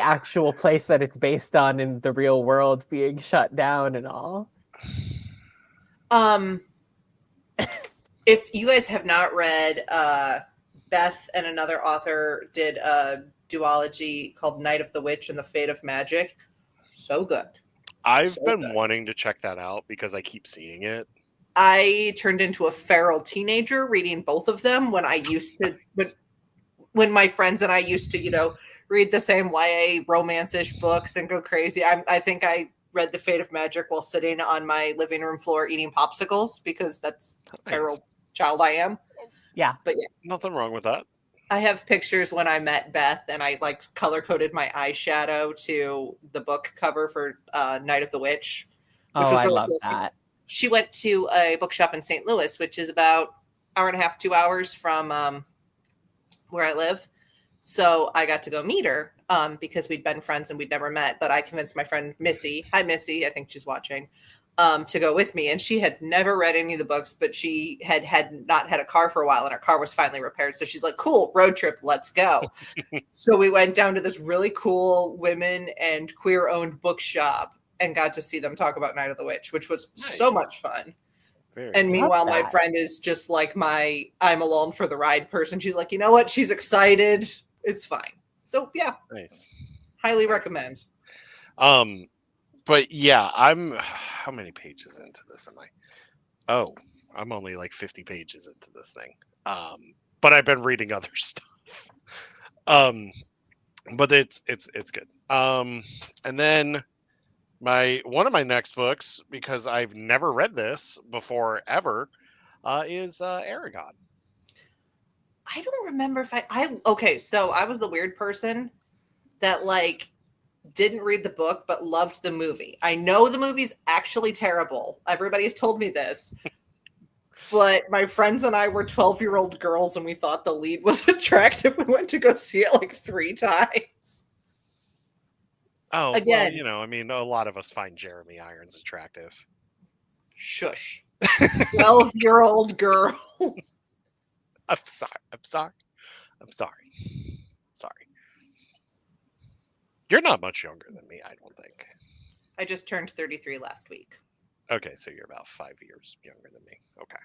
actual place that it's based on in the real world being shut down and all. If you guys have not read, Beth and another author did a duology called Night of the Witch and the Fate of Magic. So good. I've So been good. wanting to check that out because I keep seeing it. I turned into a feral teenager reading both of them when I used to, when my friends and I used to, read the same YA romance-ish books and go crazy. I think I read The Fate of Magic while sitting on my living room floor eating popsicles because that's Nice. feral child I am. Yeah. But yeah, Nothing wrong with that. I have pictures when I met Beth and I like color-coded my eyeshadow to the book cover for Night of the Witch. Which Oh, was I really love cool. that. She went to a bookshop in St. Louis, which is about hour and a half, 2 hours from where I live. So I got to go meet her because we'd been friends and we'd never met. But I convinced my friend Missy, hi Missy, I think she's watching, to go with me. And she had never read any of the books, but she had not had a car for a while and her car was finally repaired. So she's like, cool, road trip, let's go. So we went down to this really cool women and queer owned bookshop and got to see them talk about Night of the Witch, which was so Nice. much fun. Very And cool. meanwhile, my that. friend is just like my I'm along for the ride person. She's like, you know what? She's excited. It's fine. So yeah, Nice. highly recommend. But yeah, how many pages into this am I? Oh, I'm only like 50 pages into this thing. But I've been reading other stuff. But it's good. And then one of my next books, because I've never read this before ever, is Aragon. I don't remember if I okay, so I was the weird person that like didn't read the book but loved the movie. I know the movie's actually terrible. Everybody has told me this. But my friends and I were 12-year-old girls and we thought the lead was attractive. We went to go see it like 3 times. Oh, well, Again. you know, I mean, a lot of us find Jeremy Irons attractive. Shush. 12-year-old girls. I'm sorry. You're not much younger than me, I don't think. I just turned 33 last week. Okay, so you're about 5 years younger than me. Okay.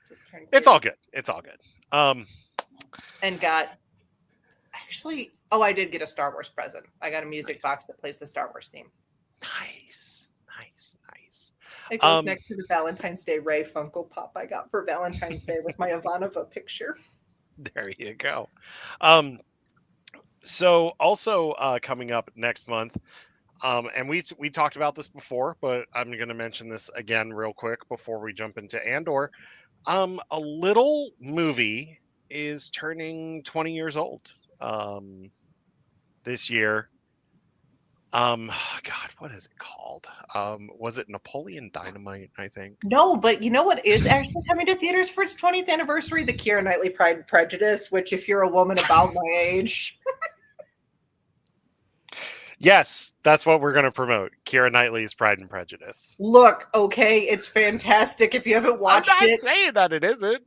Just turned It's all good. It's all good. And got actually, I did get a Star Wars present. I got a music box that plays the Star Wars theme. Nice. It goes next to the Valentine's Day Rey Funko Pop I got for Valentine's Day with my Ivanova picture. There you go. So also coming up next month, and we talked about this before, but I'm going to mention this again real quick before we jump into Andor. A little movie is turning 20 years old this year. God, what is it called? Was it Napoleon Dynamite, I think? No, but you know what is actually coming to theaters for its 20th anniversary? The Keira Knightley Pride and Prejudice, which if you're a woman about my age... Yes, that's what we're going to promote. Keira Knightley's Pride and Prejudice. Look, okay, it's fantastic. If you haven't watched it... I'm not saying that it isn't.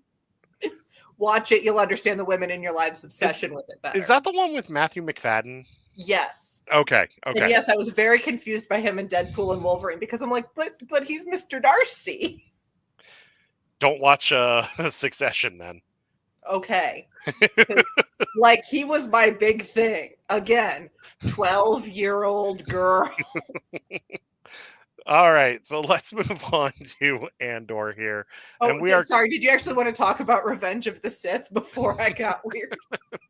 Watch it, you'll understand the women in your lives' obsession with it better. Is that the one with Matthew McFadden? Yes. Okay. And yes, I was very confused by him in Deadpool and Wolverine because I'm like, but he's Mr. Darcy. Don't watch Succession then. Okay. Like, he was my big thing. Again, 12-year-old girl. All right, so let's move on to Andor here. Oh, and sorry, did you actually want to talk about Revenge of the Sith before I got weird?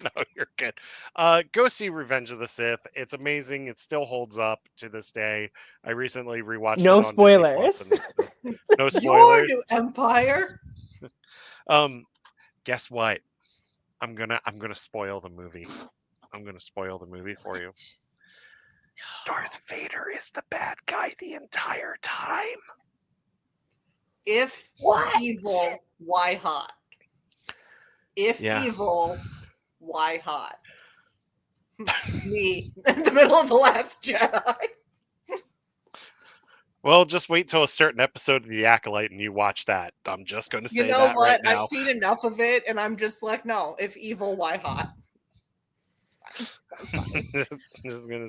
No, you're good. Go see Revenge of the Sith. It's amazing. It still holds up to this day. I recently rewatched it on spoilers. Disney Plus. No spoilers. Your new empire. Guess what? I'm gonna spoil the movie. I'm gonna spoil the movie for you. Darth Vader is the bad guy the entire time. If evil, why hot? If evil, why hot? Me in the middle of The Last Jedi. Well, just wait till a certain episode of The Acolyte and you watch that. I'm just going to say that. You know what? Right now. I've seen enough of it, and I'm just like, no. If evil, why hot?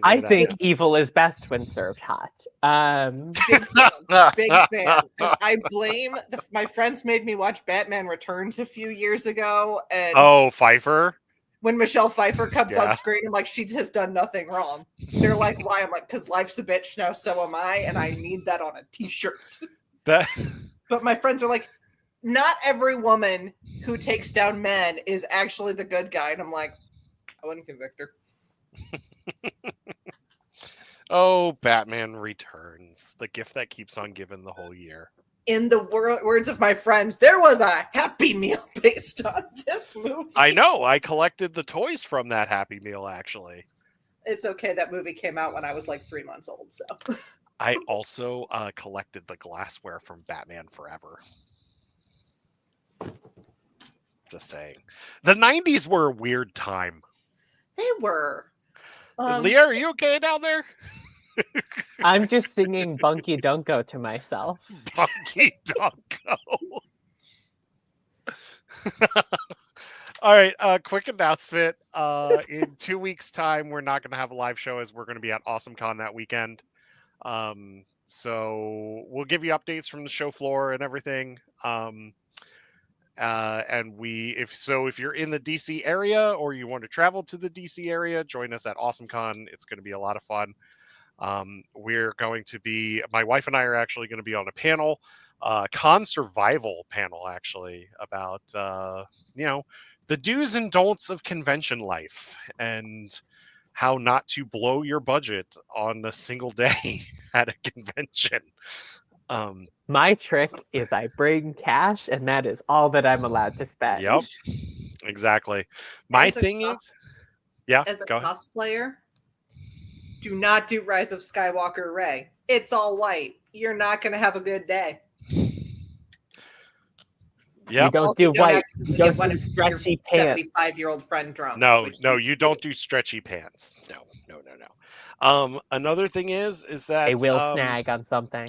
I think evil is best when served hot. Big fan. And I blame my friends made me watch Batman Returns a few years ago, and Pfeiffer. When Michelle Pfeiffer comes on screen, I'm like, she has done nothing wrong. They're like, why? I'm like, because life's a bitch now, so am I, and I need that on a t-shirt. But my friends are like, not every woman who takes down men is actually the good guy, and I'm like, I wouldn't convict her. Batman Returns, the gift that keeps on giving the whole year. In the words of my friends, there was a Happy Meal based on this movie. I know. I collected the toys from that Happy Meal, actually. It's okay. That movie came out when I was like 3 months old, so. I also collected the glassware from Batman Forever. Just saying. The 90s were a weird time. They were. Leah, are you okay down there? I'm just singing Bunky Dunko to myself. Bunky Dunko. All right, quick announcement. In 2 weeks' time, we're not going to have a live show as we're going to be at AwesomeCon that weekend. So we'll give you updates from the show floor and everything. And if you're in the DC area or you want to travel to the DC area, join us at AwesomeCon. It's going to be a lot of fun. My wife and I are actually going to be on a panel, con survival panel, actually, about, the do's and don'ts of convention life and how not to blow your budget on a single day at a convention. My trick is I bring cash, and that is all that I'm allowed to spend. Yep, exactly. My thing is, as a cosplayer, do not do Rise of Skywalker Rey. It's all white. You're not going to have a good day. Yep. don't Also, do don't white. accidentally You get don't one do of your stretchy pants. 75-year-old friend drunk. No, which no, you don't do stretchy pants. No, no, no, no. Another thing is They that will snag on something.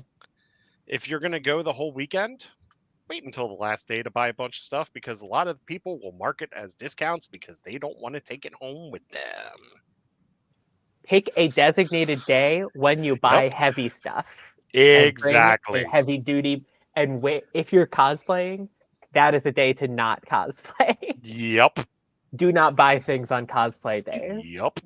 if you're gonna go the whole weekend, wait until the last day to buy a bunch of stuff because a lot of people will mark it as discounts because they don't want to take it home with them. Pick a designated day when you buy Yep. heavy stuff. And bring a Exactly. heavy duty. And if you're cosplaying, that is a day to not cosplay. Yep. Do not buy things on cosplay days. Yep.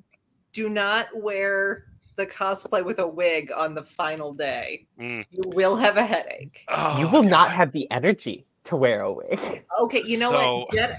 Do not wear the cosplay with a wig on the final day. Mm. You will have a headache. Oh, You will not God. have the energy to wear a wig. Okay, you know So- what?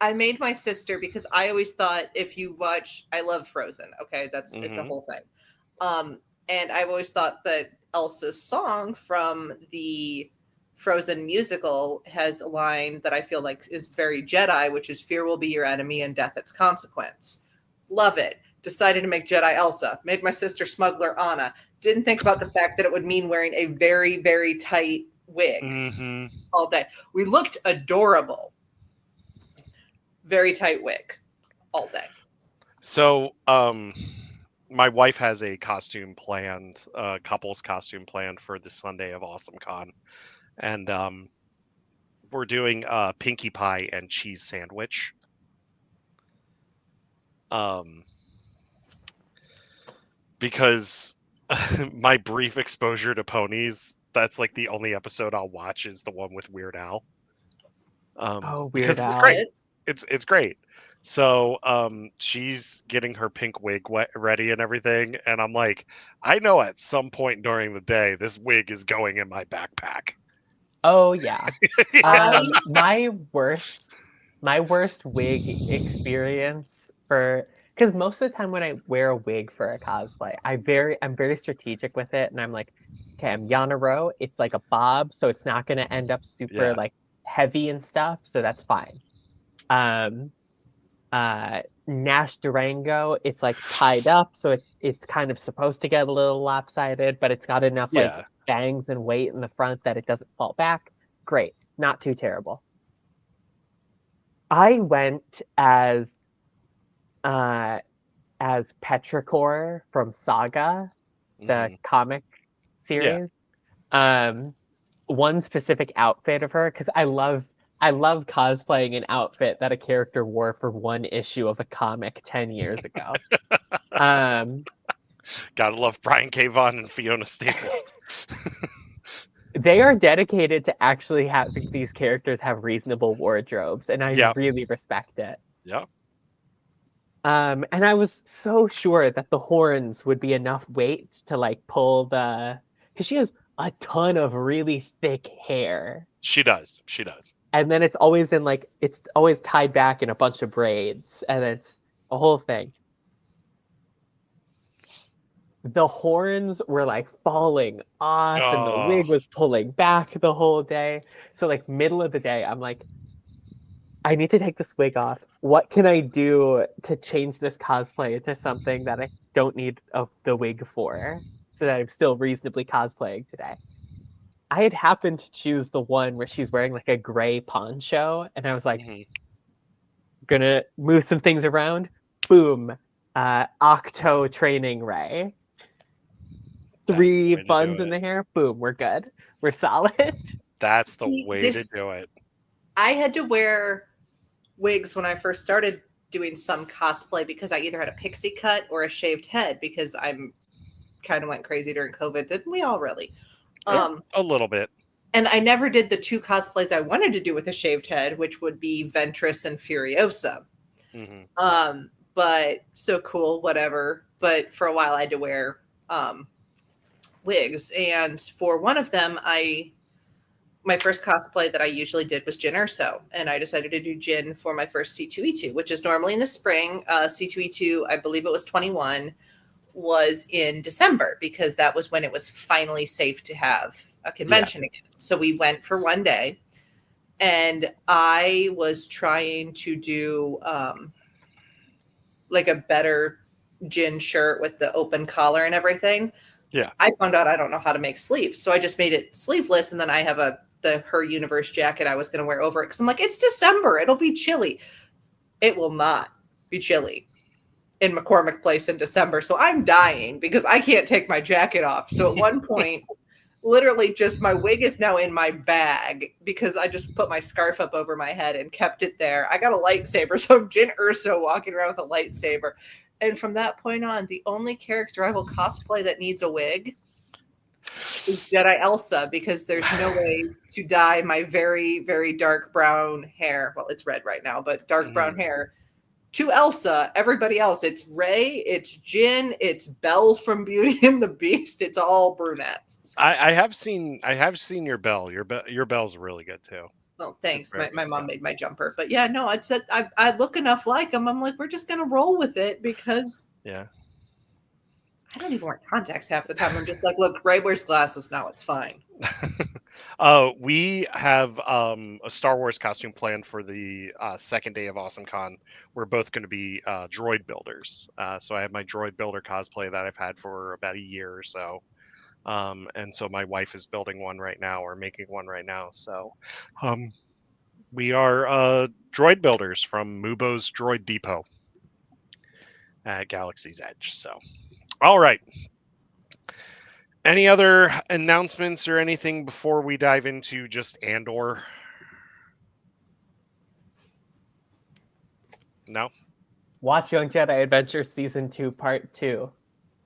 I made my sister because I always thought if you watch, I love Frozen. Okay, it's a Mhm. whole thing. And I've always thought that Elsa's song from the Frozen musical has a line that I feel like is very Jedi, which is "Fear will be your enemy and death its consequence." Love it. Decided to make Jedi Elsa. Made my sister Smuggler Anna. Didn't think about the fact that it would mean wearing a very, very tight wig Mhm. all day. We looked adorable. Very tight wig all day. So, my wife has a costume planned, couple's costume planned for the Sunday of Awesome Con, and we're doing Pinkie Pie and cheese sandwich. Because my brief exposure to ponies, that's like the only episode I'll watch is the one with Weird Al. Oh, Because Weird it's Al. great. It's great. So she's getting her pink wig ready and everything, and I'm like, I know at some point during the day this wig is going in my backpack. Oh yeah. I My worst wig experience because most of the time when I wear a wig for a cosplay, I'm very strategic with it, and I'm like, okay, I'm Yana Ro. It's like a bob, so it's not gonna end up super Yeah. like heavy and stuff, so that's fine. Um, Nash Durango, it's like tied up, so it's kind of supposed to get a little lopsided, but it's got enough like Yeah. bangs and weight in the front that it doesn't fall back. Great, not too terrible. I went uh as Petrichor from Saga, the Mhm. comic Yeah. series. One specific outfit of her because I love cosplaying an outfit that a character wore for one issue of a comic 10 years ago. Um, Gotta love Brian K. Vaughan and Fiona Staples. they are dedicated to actually having these characters have reasonable wardrobes, and I Yeah. really respect it. Yeah. And I was so sure that the horns would be enough weight to like pull because she has a ton of really thick hair. She does. She does. And then it's always it's always tied back in a bunch of braids, and it's a whole thing. The horns were like falling off, and the Oh. wig was pulling back the whole day. So like middle of the day, I'm like, I need to take this wig off. What can I do to change this cosplay into something that I don't need the wig for, so that I'm still reasonably cosplaying today? I had happened to choose the one where she's wearing like a gray poncho, and I was like, Mhm. gonna move some things around. Boom. Octo training ray. That's the 3 way to do buns in it. the hair. Boom. We're good. We're solid. That's the See, way to do it. I had to wear wigs when I first started doing some cosplay because I either had a pixie cut or a shaved head because I'm kind of went crazy during COVID. Didn't we all really? Yeah. A little bit. And I never did the 2 cosplays I wanted to do with a shaved head, which would be Ventress and Furiosa. Mhm. But so cool, whatever. But for a while I had to wear wigs. And for one of them, my first cosplay that I usually did was Jyn Erso. And I decided to do Jyn for my first C2E2, which is normally in the spring. C2E2, I believe it was 21, was in December because that was when it was finally safe to have a convention again. So we went for one day, and I was trying to do like a better Jyn shirt with the open collar and everything. Yeah. I found out I don't know how to make sleeves, so I just made it sleeveless, and then I have a her universe jacket I was going to wear over it because I'm like, it's December, it'll be chilly. It will not be chilly in McCormick Place in December, so I'm dying because I can't take my jacket off. So at one point, literally just my wig is now in my bag because I just put my scarf up over my head and kept it there. I got a lightsaber, so I'm Jyn Erso walking around with a lightsaber. And from that point on, the only character I will cosplay that needs a wig is Jedi Elsa, because there's no way to dye my very, very dark brown hair. Well, it's red right now, but dark brown hair to Elsa. Everybody else, it's Rey, it's Jyn, it's Belle from Beauty and the Beast. It's all brunettes. I have seen your bell. Your bell's really good too. Well, thanks. My mom made my jumper, but yeah, no, I said I look enough like him. I'm like, we're just gonna roll with it because I don't even wear contacts half the time. I'm just like, look, Ray wears glasses now. It's fine. We have a Star Wars costume planned for the second day of AwesomeCon. We're both going to be droid builders. So I have my droid builder cosplay that I've had for about a year or so. And so my wife is building one right now, or making one right now. So we are droid builders from Mubo's Droid Depot at Galaxy's Edge. So, all right. Any other announcements or anything before we dive into just Andor? No? Watch Young Jedi Adventure Season 2, Part 2.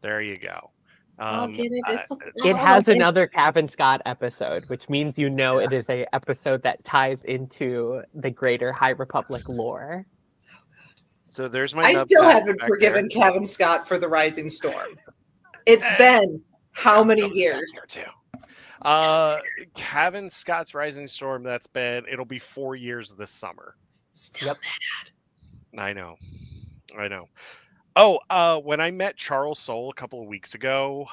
There you go. I'll get it. It has another Kevin Scott episode, which means it is a episode that ties into the greater High Republic lore. So there's my. I still haven't forgiven Kevin Scott for the Rising Storm. It's been how many years? Kevin Scott's Rising Storm. It'll be 4 years this summer. Still mad. I know. Oh, when I met Charles Soule a couple of weeks ago,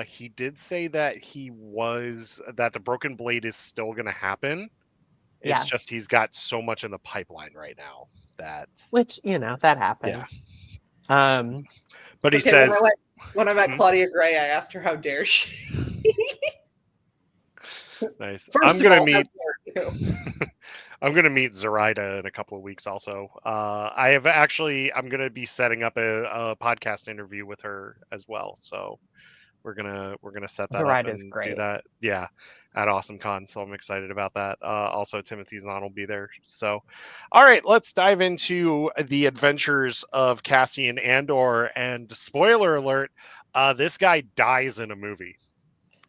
he did say that the Broken Blade is still going to happen. It's just he's got so much in the pipeline right now which that happens. Yeah. But he says when I met Claudia Gray, I asked her how dare she. Nice. I'm gonna meet Zoraida in a couple of weeks. Also, I'm gonna be setting up a podcast interview with her as well. So we're gonna set that Zoraida's up and great. do that. Yeah, at AwesomeCon. So I'm excited about that. Also, Timothy Zahn will be there. So, all right, let's dive into the adventures of Cassian Andor. And spoiler alert: this guy dies in a movie.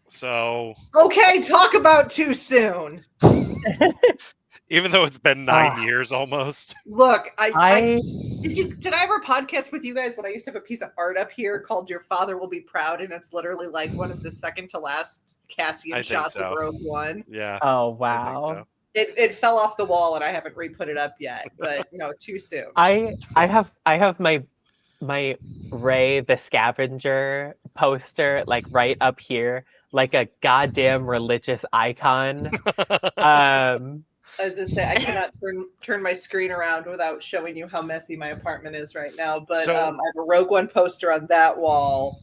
So okay, talk about too soon. Even though it's been 9 years almost. Look, did I ever podcast with you guys when I used to have a piece of art up here called "Your Father Will Be Proud," and it's literally like one of the second to last Cassian shots of Rogue One. Yeah. Oh wow. It fell off the wall and I haven't re-put it up yet, but no, too soon. I have my Rey the Scavenger poster like right up here, like a goddamn religious icon. As I say, I cannot turn my screen around without showing you how messy my apartment is right now. But I have a Rogue One poster on that wall.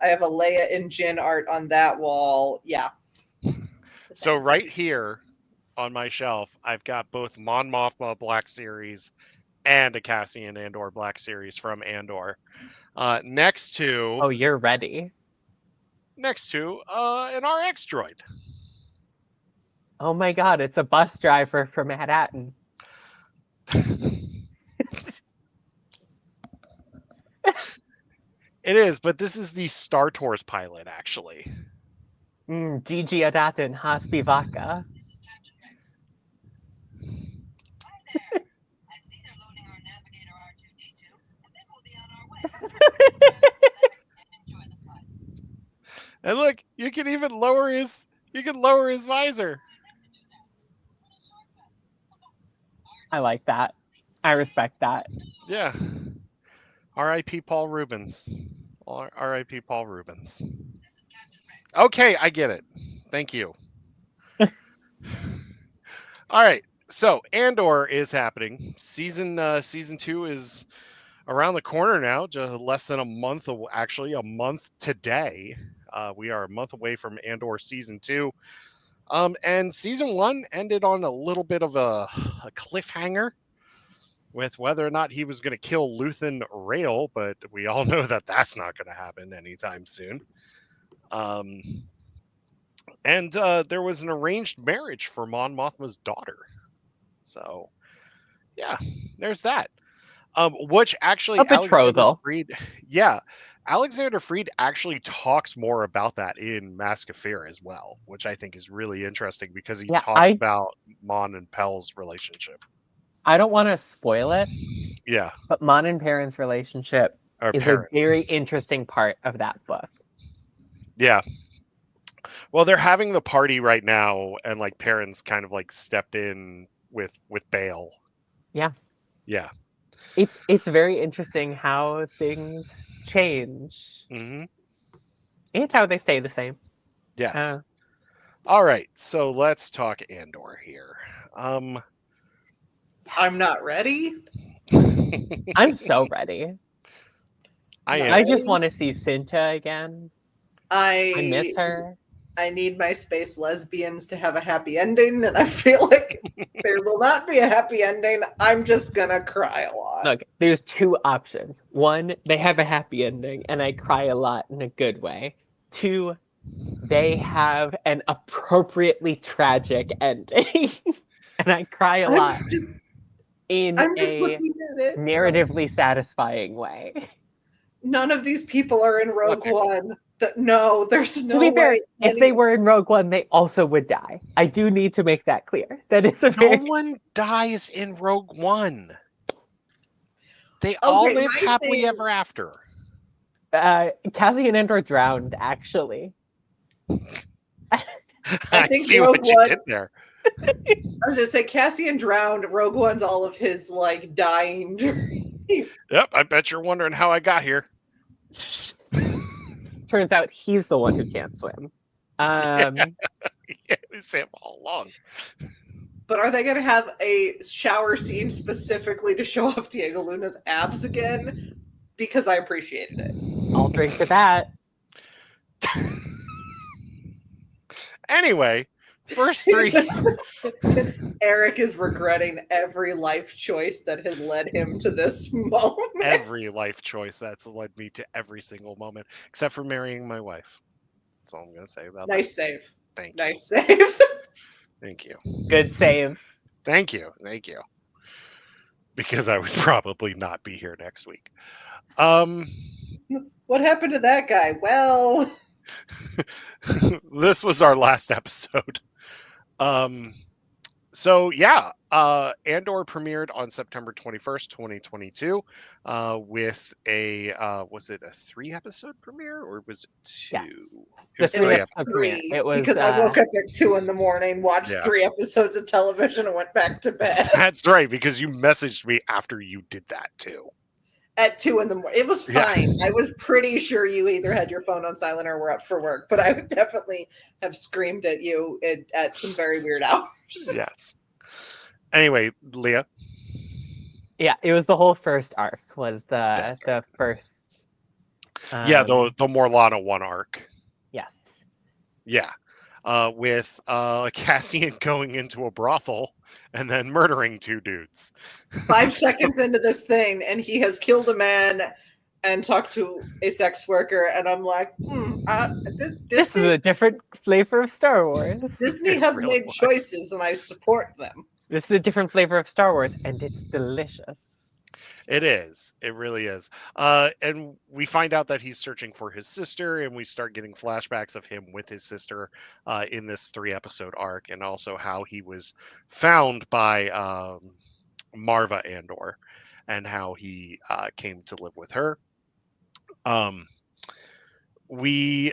I have a Leia and Jyn art on that wall. Yeah. So right here on my shelf, I've got both Mon Mothma Black Series and a Cassian Andor Black Series from Andor. Next to... Oh, you're ready. Next to an RX droid. Oh my god, it's a bus driver from Manhattan. It is, but this is the Star Tours pilot, actually. Gigi Adatin Hasbi Vaka. And look, you can even lower his visor. I like that. I respect that. Yeah. R.I.P. Paul Rubens. R.I.P. Paul Rubens. Okay, I get it. Thank you. All right. So Andor is happening. Season 2 is around the corner now. Just less than a month. Actually, a month today. We are a month away from Andor season 2. And season 1 ended on a little bit of a cliffhanger with whether or not he was going to kill Luthen Rail, but we all know that that's not going to happen anytime soon. And there was an arranged marriage for Mon Mothma's daughter. So, yeah, there's that. Which actually A betrothal. Alexander Freed actually talks more about that in Mask of Fear as well, which I think is really interesting because he talks about Mon and Pel's relationship. I don't want to spoil it, Yeah. but Mon and Perrin's relationship is a very interesting part of that book. Yeah. Well, they're having the party right now, and like Perrin's kind of like stepped in with Bale. Yeah. Yeah. It's very interesting how things change. Mm-hmm. And how they stay the same. Yes. All right, so let's talk Andor here. I'm not ready. I'm so ready. I just want to see Cinta again. I miss her. I need my space lesbians to have a happy ending, and I feel like there will not be a happy ending. I'm just gonna cry a lot. Look, there's 2 options. 1, they have a happy ending, and I cry a lot in a good way. 2, they have an appropriately tragic ending, and I cry a lot in a narratively satisfying way. None of these people are in Rogue One. No, there's no way. To be fair, if they were in Rogue One, they also would die. I do need to make that clear. That is no one dies in Rogue One. They all live happily ever after. Cassian Andor drowned, actually. I think see Rogue what you One, did there. I was just say Cassian drowned. Rogue One's all of his like dying. Yep, I bet you're wondering how I got here. Turns out he's the one who can't swim. Yeah, it was him all along. But are they going to have a shower scene specifically to show off Diego Luna's abs again? Because I appreciated it. I'll drink to that. Anyway, first 3. Eric is regretting every life choice that has led him to this moment. Every life choice that's led me to every single moment, except for marrying my wife. That's all I'm going to say about that. Nice save. Thank you. Nice save. Thank you. Good save. Thank you. Thank you. Because I would probably not be here next week. What happened to that guy? Well, this was our last episode. So yeah, Andor premiered on September 21st, 2022, with a was it a 3-episode premiere or was it 2? Yes. It was 3 episode premiere. It was because I woke up at 2 a.m, watched 3 episodes of television, and went back to bed. That's right, because you messaged me after you did that too. At 2 a.m, it was fine. Yeah. I was pretty sure you either had your phone on silent or were up for work, but I would definitely have screamed at you at some very weird hours. Yes. Anyway, Leah. Yeah, it was the whole first arc. Was the first. The Morlana 1 arc. Yes. Yeah. With Cassian going into a brothel and then murdering 2 dudes. 5 seconds into this thing, and he has killed a man and talked to a sex worker, and I'm like, this is a different flavor of Star Wars. Disney has really made choices, and I support them. This is a different flavor of Star Wars, and it's delicious. It is. It really is. And we find out that he's searching for his sister, and we start getting flashbacks of him with his sister in this 3-episode arc, and also how he was found by Marva Andor, and how he came to live with her. We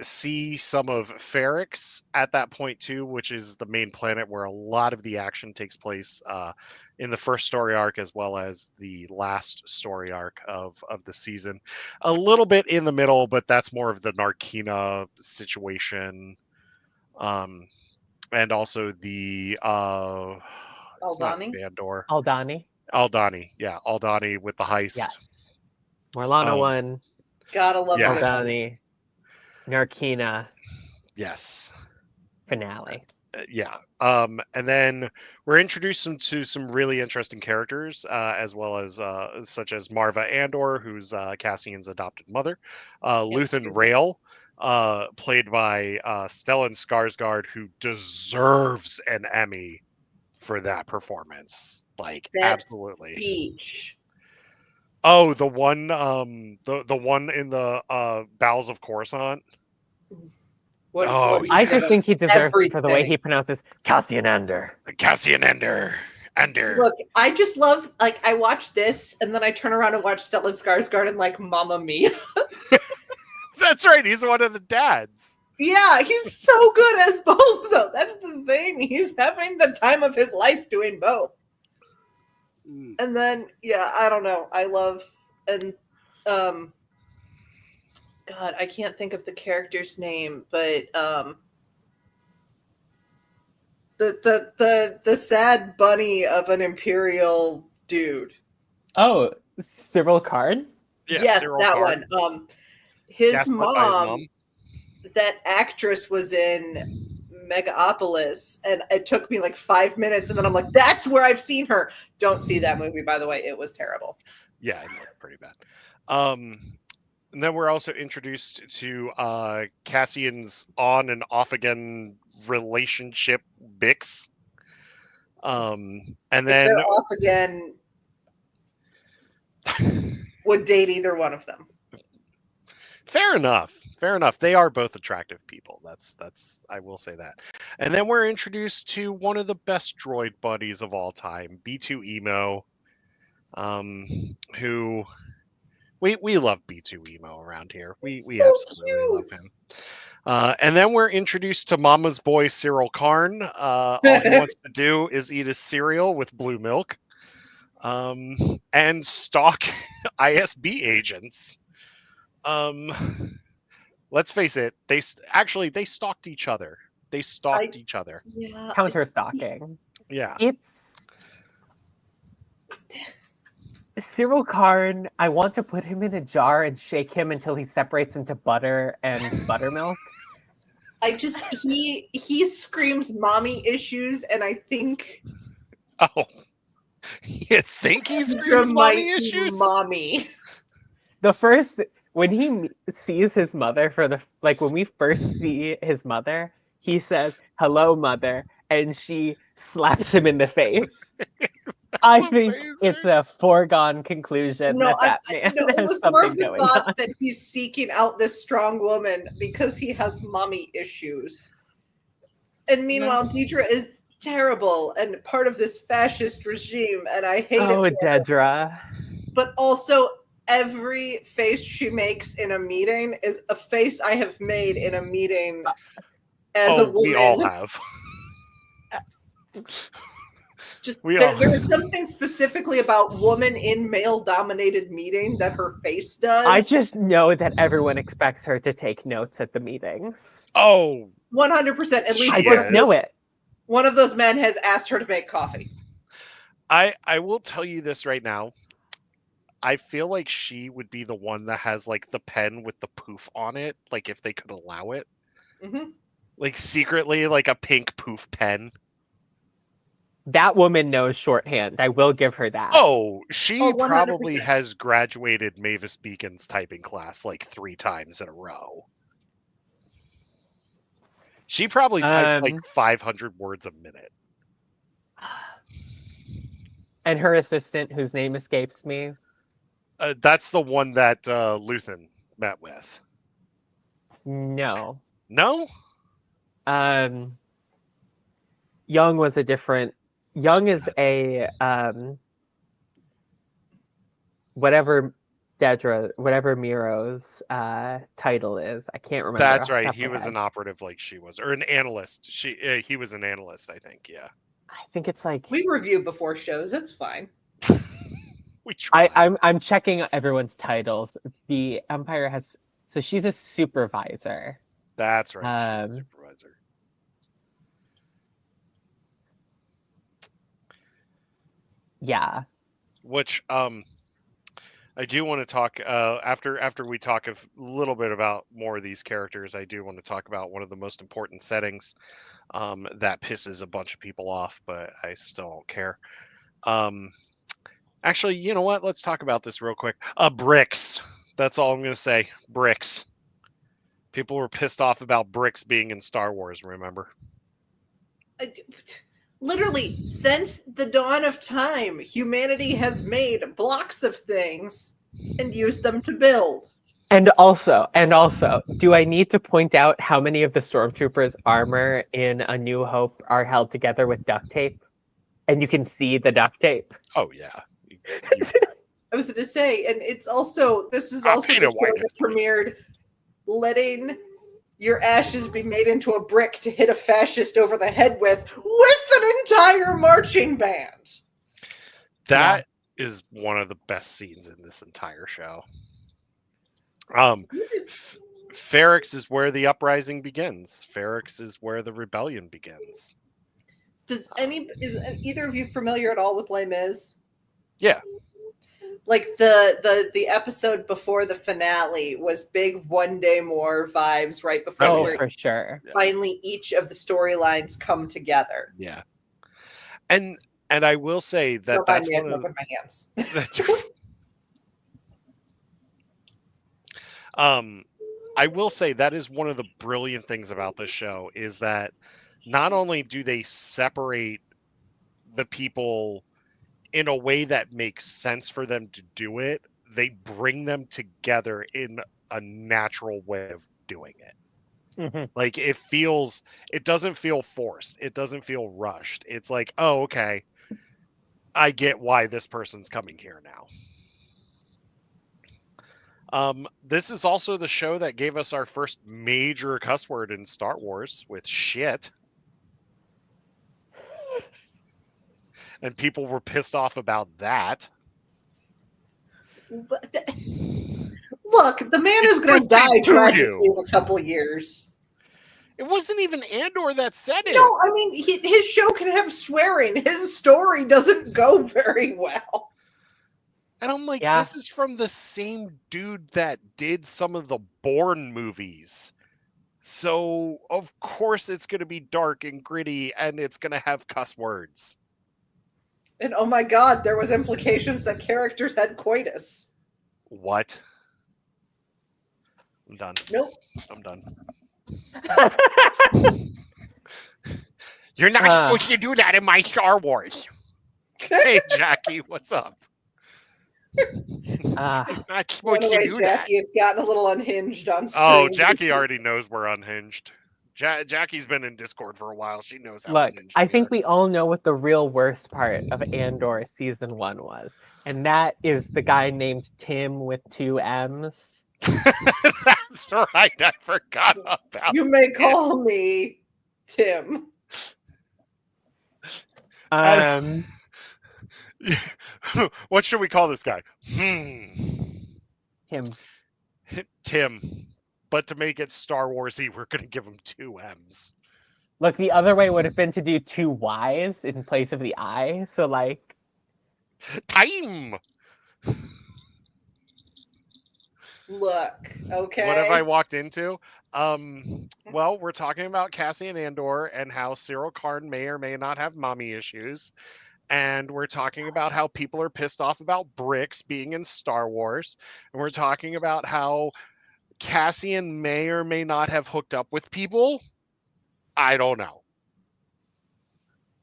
see some of Ferrix at that point too, which is the main planet where a lot of the action takes place in the first story arc as well as the last story arc of the season. A little bit in the middle, but that's more of the Narkina situation. And also the Aldhani? Andor. Aldhani. Yeah, Aldhani with the heist. Yes. Morlana 1. Gotta love Aldhani. Narkina. Yes. finale. Yeah. And then we're introduced to some really interesting characters, as well as such as Marva Andor, who's Cassian's adopted mother, Luthen Rael, played by Stellan Skarsgård, who deserves an Emmy for that performance. Like, That absolutely. speech. Oh, the one the one in the bowels of Coruscant. What Yeah. I just think he deserves it for the way everything. he pronounces Cassian Andor. Cassian Andor. Look, I just love, like, I watch this and then I turn around and watch Stellan Skarsgård and like Mamma Mia. That's right. He's one of the dads. Yeah, he's so good as both, though. That's the thing. He's having the time of his life doing both. And then, yeah, I don't know. I love, and God, I can't think of the character's name, but the sad bunny of an Imperial dude. Oh, Cyril Karn? Yeah, Yes, Cyril that Karn. one. His Gaslit by his mom, that actress was in Megapolis, and it took me like 5 minutes, and then I'm like, that's where I've seen her. Don't see that movie, by the way. It was terrible. Yeah, it looked pretty bad. And then we're also introduced to Cassian's on and off again relationship Bix. And If then they're off again, would date either one of them. fair enough. Fair enough. They are both attractive people. That's I will say that. And then we're introduced to one of the best droid buddies of all time, B2 Emo, who we love B2 Emo around here. We So absolutely love cute. him. And then we're introduced to Mama's boy Cyril Karn. All he wants to do is eat his cereal with blue milk, and stalk ISB agents. Let's face it, they stalked each other. They stalked each other. Yeah, Counter stalking. Yeah. It's Cyril Karn. I want to put him in a jar and shake him until he separates into butter and buttermilk. I just he screams mommy issues, and I think Oh, you think he there screams might mommy be issues? mommy. The first when he sees his mother when we first see his mother, he says, "Hello, mother," and she slaps him in the face. I think it's amazing. a foregone conclusion No, that man no, it has was more something of the going thought on. that he's seeking out this strong woman because he has mommy issues. And meanwhile, Deidre is terrible and part of this fascist regime, and I hate Oh, it for her. Dedra. But also, every face she makes in a meeting is a face I have made in a meeting as a woman. We all have. Just We all there's something specifically about woman in male-dominated meeting that her face does. I just know that everyone expects her to take notes at the meetings. Oh, 100%. At least I just know it. one of those men has asked her to make coffee. I will tell you this right now. I feel like she would be the one that has like the pen with the poof on it, like if they could allow it. Mm-hmm. Like secretly like a pink poof pen. That woman knows shorthand. I will give her that. Oh, she 100%. probably has graduated Mavis Beacon's typing class like 3 times in a row. She probably types like 500 words a minute. And her assistant, whose name escapes me. That's the one that Luthen met with. No. No? Young was a different. Young is a whatever Miro's title is. I can't remember. That's right. He was an operative like she was, or an analyst. He was an analyst, I think. Yeah. I think it's like We review before shows. It's fine. We try. I'm checking everyone's titles. The Empire has so she's a supervisor. That's right. She's a supervisor. Yeah. Which I do want to talk after we talk a little bit about more of these characters. I do want to talk about one of the most important settings that pisses a bunch of people off, but I still don't care. Actually, you know what? Let's talk about this real quick. Bricks. That's all I'm going to say. Bricks. People were pissed off about bricks being in Star Wars, remember? Literally, since the dawn of time, humanity has made blocks of things and used them to build. And also, do I need to point out how many of the stormtroopers' armor in A New Hope are held together with duct tape? And you can see the duct tape. Oh, yeah. I was going to say, and it's also, this is I'll also paint the it show white. that premiered letting your ashes be made into a brick to hit a fascist over the head with an entire marching band. That is one of the best scenes in this entire show. Ferrix is where the uprising begins. Ferrix is where the rebellion begins. Is either of you familiar at all with Les Mis? Yeah. Like the episode before the finale was big One Day More vibes right before where for sure. finally each of the storylines come together. Yeah. And I will say that that's one of my hands. I will say that is one of the brilliant things about this show is that not only do they separate the people in a way that makes sense for them to do it, they bring them together in a natural way of doing it. Mm-hmm. Like it doesn't feel forced. It doesn't feel rushed. It's like, oh, okay, I get why this person's coming here now. This is also the show that gave us our first major cuss word in Star Wars with shit. And people were pissed off about that. Look, the man is going to die tragically in a couple years. It wasn't even Andor that said it. No, I mean, his show can have swearing. His story doesn't go very well. And I'm like, This is from the same dude that did some of the Bourne movies. So, of course, it's going to be dark and gritty, and it's going to have cuss words. And oh my god, there was implications that characters had coitus. What? I'm done. Nope. I'm done. You're not supposed to do that in my Star Wars. Hey, Jackie, what's up? Not supposed to do Jackie has gotten a little unhinged on stream. Oh, Jackie already knows we're unhinged. Jackie's been in Discord for a while. She knows how unhinged I think we all know what the real worst part of Andor season 1 was. And that is the guy named Tim with 2 M's. That's right. I forgot about You may call me Tim. What should we call this guy? Tim. But to make it Star Wars-y, we're going to give him 2 M's. Look, the other way would have been to do 2 Y's in place of the I. So, like... Time! Look, okay. What have I walked into? Well, we're talking about Cassian Andor and how Cyril Karn may or may not have mommy issues. And we're talking about how people are pissed off about bricks being in Star Wars. And we're talking about how Cassian may or may not have hooked up with people. I don't know.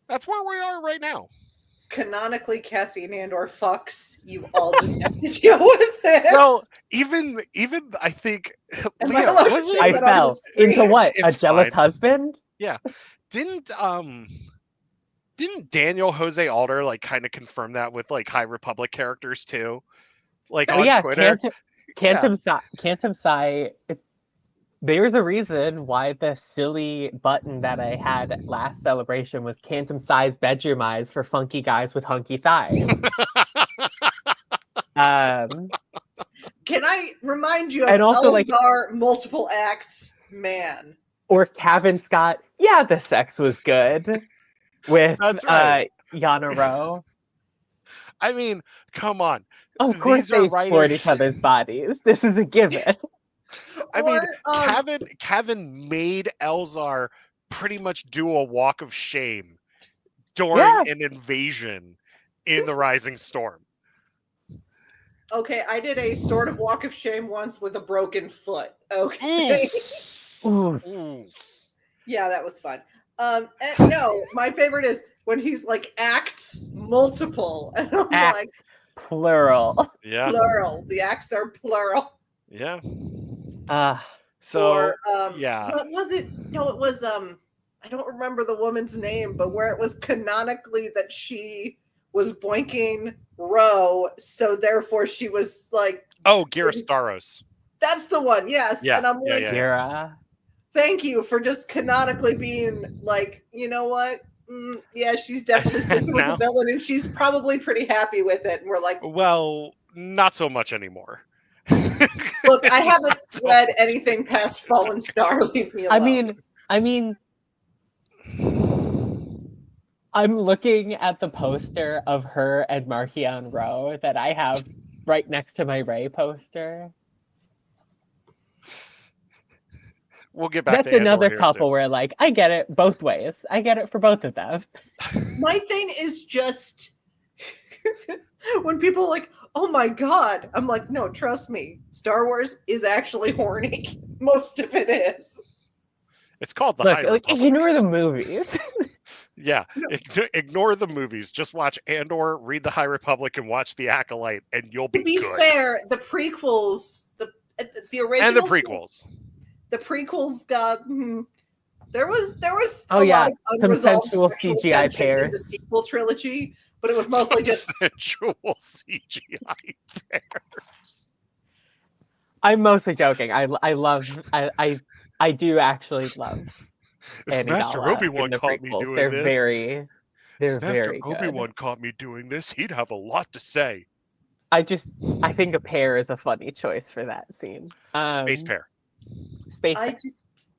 That's where we are right now. Canonically, Cassian Andor fucks. You all just have to deal with it. Well, even I think I fell into what? A jealous husband? Yeah. Didn't Daniel Jose Alder like kind of confirm that with like High Republic characters too? Like on Twitter. Cantum Psi. There's a reason why the silly button that I had last celebration was Cantum Psi's bedroom eyes for funky guys with hunky thighs. Can I remind you of Elzar multiple acts man? Or Kevin Scott, yeah, the sex was good with Yana Rowe. I mean, come on. Of course These are they explored each writers. other's bodies. This is a given. I Or mean, Kevin made Elzar pretty much do a walk of shame during Yeah. an invasion in the Rising Storm. okay, I did a sort of walk of shame once with a broken foot. Okay. Oof. Ooh, Ooh. Yeah, that was fun. And no, my favorite is when he's like acts multiple, and I'm like acts plural. Yeah. plural. The acts are plural. Yeah. Uh, So, Or yeah. what was it? No, it was I don't remember the woman's name, but where it was canonically that she was boinking Ro, so therefore she was like, Oh, Girastaros. that's the one, yes. Yeah. And I'm Yeah. like, Yeah. Kira. thank you for just canonically being like, you know what? Yeah, she's definitely sleeping with the Now, villain, and she's probably pretty happy with it. And we're like, well, not so much anymore. look, I haven't So- read anything past Fallen Star. Leave me alone. I mean, I'm looking at the poster of her and Marchion Rowe that I have right next to my Ray poster. We'll get back That's to Andor another here couple soon. where, like, I get it both ways. I get it for both of them. My thing is just when people are like, oh my god, I'm like, no, trust me, Star Wars is actually horny. Most of it is. It's called the Look, High like, Republic. ignore the movies. Yeah, No. ignore the movies. Just watch Andor, read the High Republic, and watch the Acolyte, and you'll To be be good. fair, the prequels, the original, And the prequels. the prequels got. There was Oh, a yeah, lot of some unresolved sensual sexual CGI tension in the pairs. sequel trilogy, but it was mostly just Sensual CGI pairs. I'm mostly joking. I do actually love If Master Amidala in Obi-Wan the caught me prequels. doing They're this, very if Master good. Obi-Wan caught me doing this, he'd have a lot to say. I think a pair is a funny choice for that scene. Space pair. Space I pair. just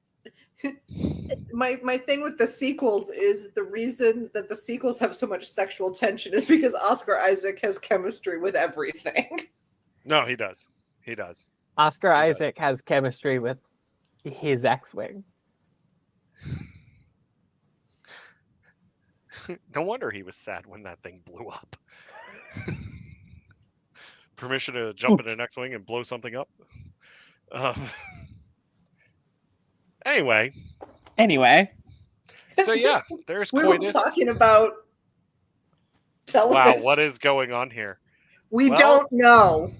my thing with the sequels is the reason that the sequels have so much sexual tension is because Oscar Isaac has chemistry with everything. No, he does. He does. Oscar He does. Isaac has chemistry with his X-wing. No wonder he was sad when that thing blew up. Permission to jump in an X-wing and blow something up. Um, anyway, so yeah, there's We were coitus. talking about Wow, television. what is going on here? We Well- don't know.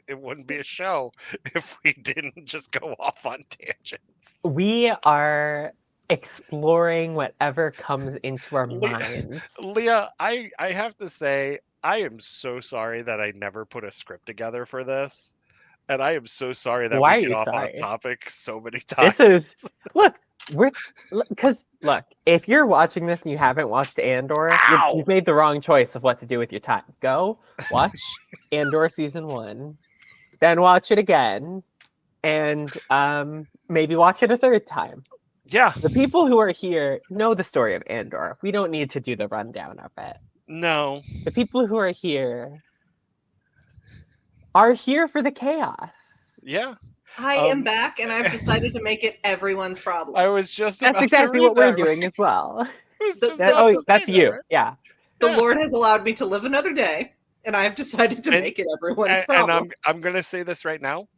It wouldn't be a show if we didn't just go off on tangents. We are exploring whatever comes into our Le- minds. Leah, I have to say, I am so sorry that I never put a script together for this. And I am so sorry that Why are we get you off sorry? on topic so many times. This is look, if you're watching this and you haven't watched Andor, Ow! you've made the wrong choice of what to do with your time. Go watch Andor season 1, then watch it again, and maybe watch it a third time. Yeah, The people who are here know the story of Andor. We don't need to do the rundown of it. no. The people who are here for the chaos. Yeah. I am back, and I've decided to make it everyone's problem. I was just That's about exactly to read what we're that. doing as well. I was just That- about to say That's that, you. right? Yeah. The Yeah. Lord has allowed me to live another day, and I have decided to And- make it everyone's And problem. I'm gonna say this right now.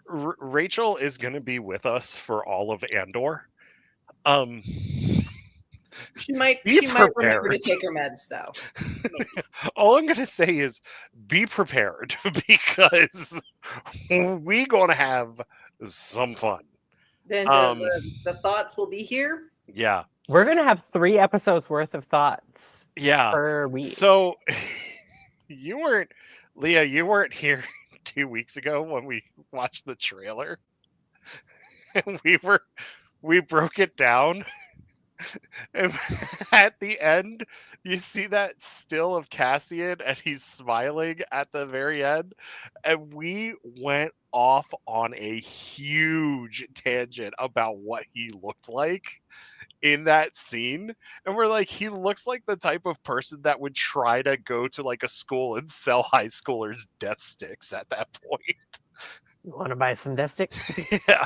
Rachel is gonna be with us for all of Andor. She might Be remember to prepared. take her meds though. All I'm gonna say is be prepared because we gonna have some fun. Then the thoughts will be here. Yeah. We're going to have 3 episodes worth of thoughts Yeah. per week. So Leah, you weren't here 2 weeks ago when we watched the trailer. And we broke it down. And at the end, you see that still of Cassian and he's smiling at the very end. And we went off on a huge tangent about what he looked like in that scene, and we're like, he looks like the type of person that would try to go to like a school and sell high schoolers death sticks at that point. You want to buy some death sticks? Yeah.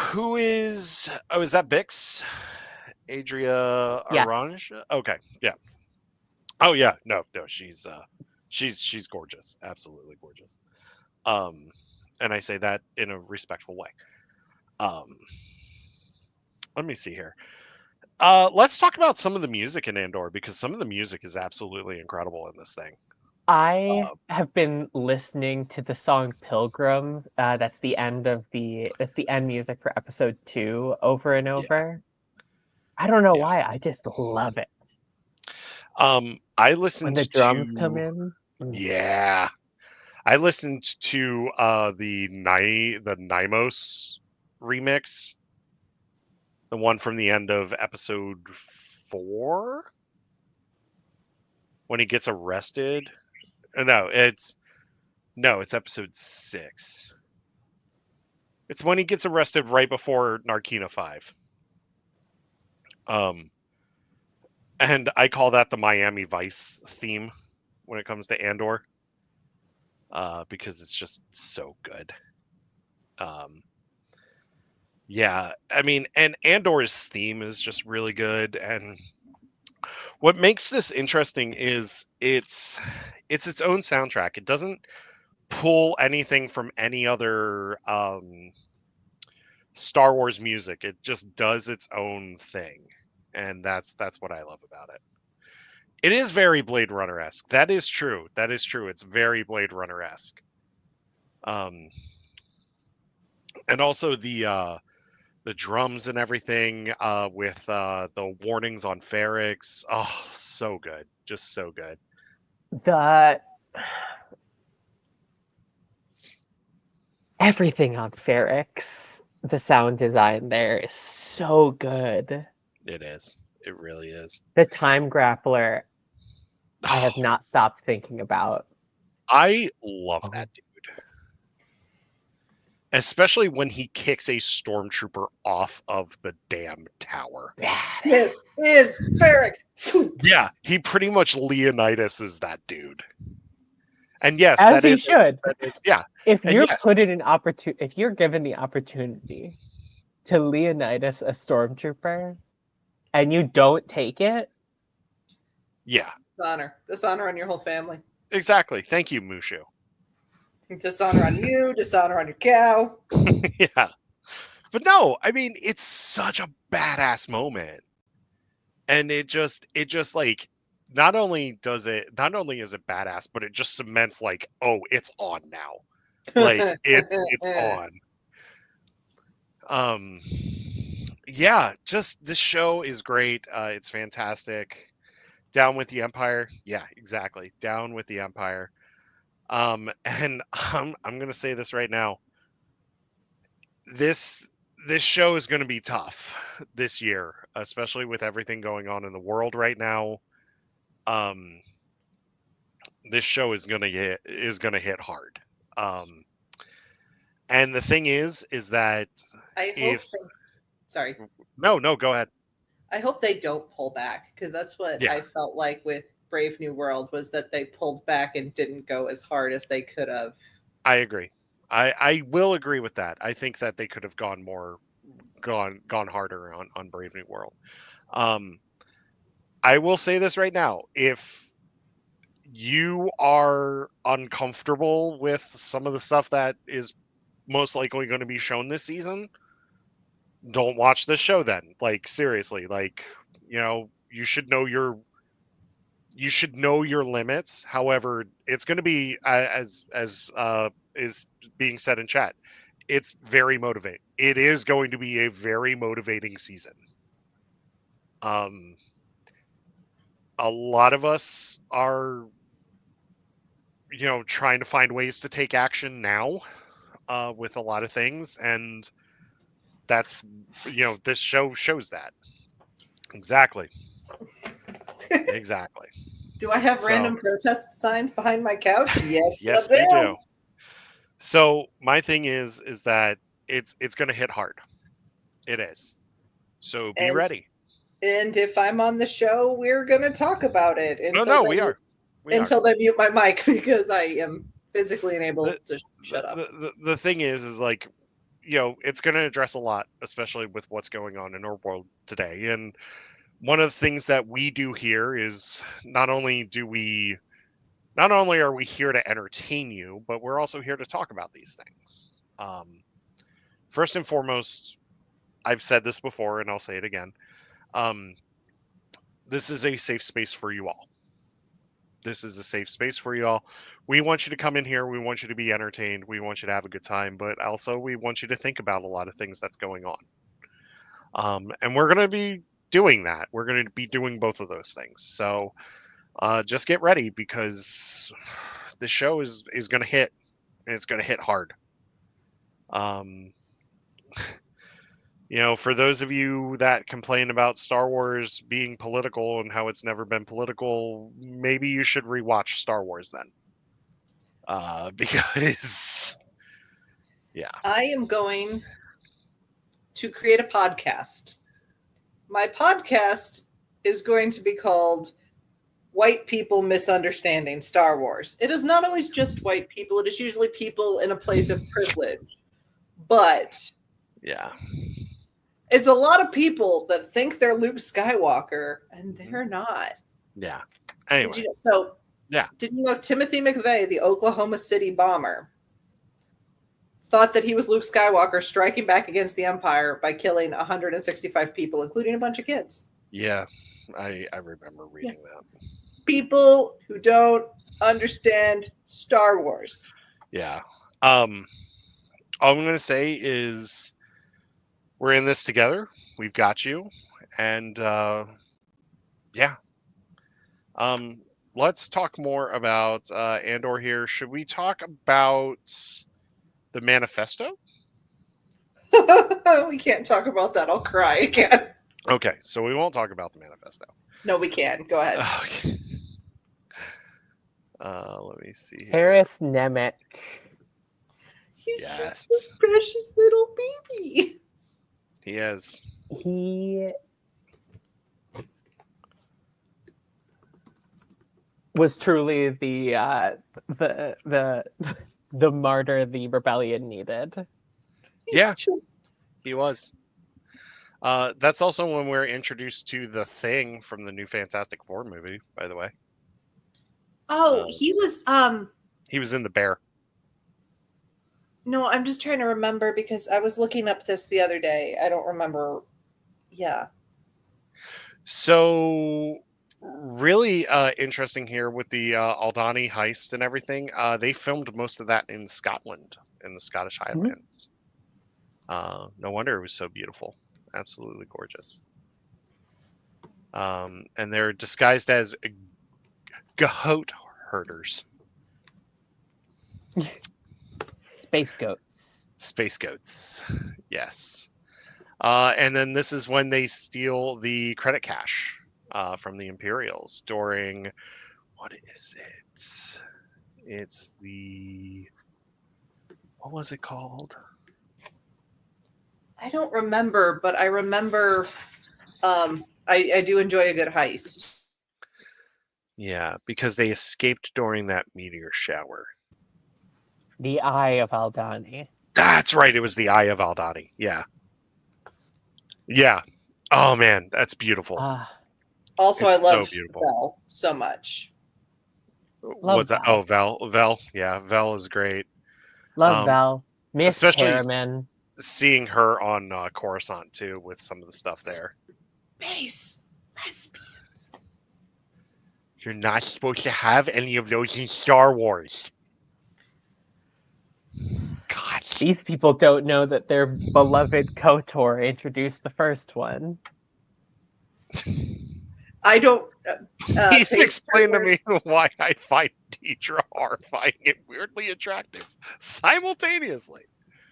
Who is? Oh, is that Bix? Adria Yes. Aranja? Okay, yeah. Oh yeah, no, she's gorgeous, absolutely gorgeous. And I say that in a respectful way. Um, let me see here. Let's talk about some of the music in Andor because some of the music is absolutely incredible in this thing. I have been listening to the song Pilgrim. That's the end music for episode 2 over and over. I don't know why. I just love it. I When listened the drums come to in. yeah, I listened to the Nymos remix, the one from the end of episode 4 when he gets arrested. No, it's episode 6. It's when he gets arrested right before Narkina 5. And I call that the Miami Vice theme when it comes to Andor, because it's just so good. Yeah, I mean, and Andor's theme is just really good, and what makes this interesting is it's own soundtrack. It doesn't pull anything from any other Star Wars music. It just does its own thing, and that's what I love about it. It is very Blade Runner esque. That is true. That is true. It's very Blade Runner esque. And also the drums and everything with the warnings on Ferrix. Oh, so good. Just so good. Everything on Ferrix, the sound design there is so good. It is. It really is. The time grappler, I have not stopped thinking about. I love that dude. Especially when he kicks a stormtrooper off of the damn tower. This is Ferrix. Yeah, he pretty much Leonidas is that dude. And yes, As that he is should. yeah. If And you're yes. if you're given the opportunity to Leonidas a stormtrooper and you don't take it, Yeah. Dishonor on your whole family. Exactly. Thank you, Mushu. Dishonor on you, dishonor on your cow. Yeah. But no, I mean, it's such a badass moment. And it just like not only is it badass, but it just cements like, oh, it's on now. Like it's on. Yeah, just this show is great. It's fantastic. Down with the Empire. Yeah, exactly. Down with the Empire. And I'm gonna say this right now. This show is gonna be tough this year, especially with everything going on in the world right now. This show is gonna hit hard. And the thing is that I hope. Sorry. No, go ahead. I hope they don't pull back because that's what I felt like with Brave New World was that they pulled back and didn't go as hard as they could have. I agree. I will agree with that. I think that they could have gone harder on Brave New World. I will say this right now. If you are uncomfortable with some of the stuff that is most likely going to be shown this season, don't watch this show then. Like seriously, like, you should know your limits. However, it's going to be as is being said in chat. It's very motivating. It is going to be a very motivating season. A lot of us are, trying to find ways to take action now, with a lot of things, and that's, this show shows that. Exactly. Exactly. Do I have random protest signs behind my couch? Yes, yes, they do. So my thing is that it's going to hit hard. It is. So be And ready. and if I'm on the show, we're gonna talk about it No, we are. until they mute my mic because I am physically unable to shut up. The thing is like, it's going to address a lot, especially with what's going on in our world today. And one of the things that we do here is not only are we here to entertain you, but we're also here to talk about these things. First and foremost, I've said this before and I'll say it again. This is a safe space for you all. This is a safe space for you all. We want you to come in here. We want you to be entertained. We want you to have a good time, but also we want you to think about a lot of things that's going on. And we're going to be doing that. We're going to be doing both of those things. So just get ready because this show is going to hit, and it's going to hit hard. For those of you that complain about Star Wars being political and how it's never been political, maybe you should rewatch Star Wars then. Because, yeah. I am going to create a podcast. My podcast is going to be called White People Misunderstanding Star Wars. It is not always just white people. It is usually people in a place of privilege. But yeah, it's a lot of people that think they're Luke Skywalker, and they're not. Yeah. Anyway. Did you know Timothy McVeigh, the Oklahoma City bomber, thought that he was Luke Skywalker striking back against the Empire by killing 165 people, including a bunch of kids? Yeah, I remember reading that. People who don't understand Star Wars. Yeah. All I'm going to say is we're in this together. We've got you. And yeah. Let's talk more about Andor here. Should we talk about the manifesto? We can't talk about that. I'll cry again. Okay, so we won't talk about the manifesto. No, we can. Go ahead. Okay. Let me see. Harris Nemec. He's just this precious little baby. He is. He was truly the martyr the rebellion needed. He was. That's also when we're introduced to the Thing from the new Fantastic Four movie, by the way. Oh, he was He was in The Bear. No, I'm just trying to remember because I was looking up this the other day. I don't remember. Yeah. So really interesting here with the Aldhani heist and everything. They filmed most of that in Scotland, in the Scottish Highlands. No wonder it was so beautiful. Absolutely gorgeous. And they're disguised as goat herders. Space goats. Yes. And then this is when they steal the credit cash from the Imperials during, what is it? It's the, what was it called? I don't remember, but I remember I do enjoy a good heist. Yeah, because they escaped during that meteor shower. The Eye of Aldhani. That's right. It was the Eye of Aldhani. Yeah. Yeah. Oh, man. That's beautiful. Also, it's I love so beautiful. Vel so much. What's that? Oh, Vel. Yeah, Vel is great. Love Vel. Miss Harriman. Seeing her on Coruscant, too, with some of the stuff there. Space lesbians. You're not supposed to have any of those in Star Wars. God. These people don't know that their beloved KOTOR introduced the first one. I don't... Please explain to me why I find Deidre horrifying and weirdly attractive simultaneously.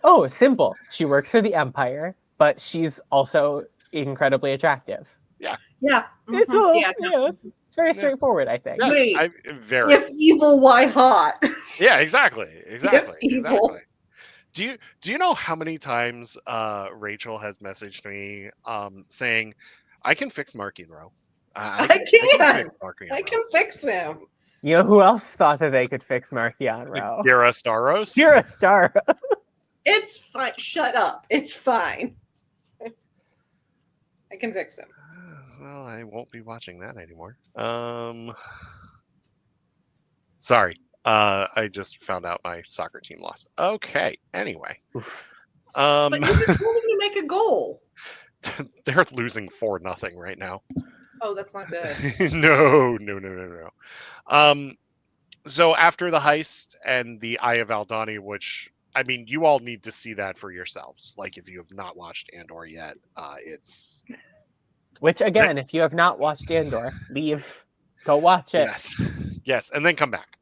Oh, simple. She works for the Empire, but she's also incredibly attractive. Yeah. Yeah. Mm-hmm. It's very straightforward, I think. Yeah, Wait, if evil, why hot? Yeah, exactly. If evil. Do you know how many times Rachel has messaged me saying, "I can fix Marky and Row. I I can can. fix Marky and I Row." can fix him. You know who else thought that they could fix Markion Row? Gara Staros. You're a star. It's fine. Shut up. It's fine. I can fix him. Well, I won't be watching that anymore. Sorry. I just found out my soccer team lost. Okay. Anyway. But you just told him to make a goal. They're losing 4-0 right now. Oh, that's not good. No. So after the heist and the Eye of Aldani, which I mean, you all need to see that for yourselves. Like, if you have not watched Andor yet, it's Which, again, if you have not watched Andor, leave. Go watch it. yes, and then come back.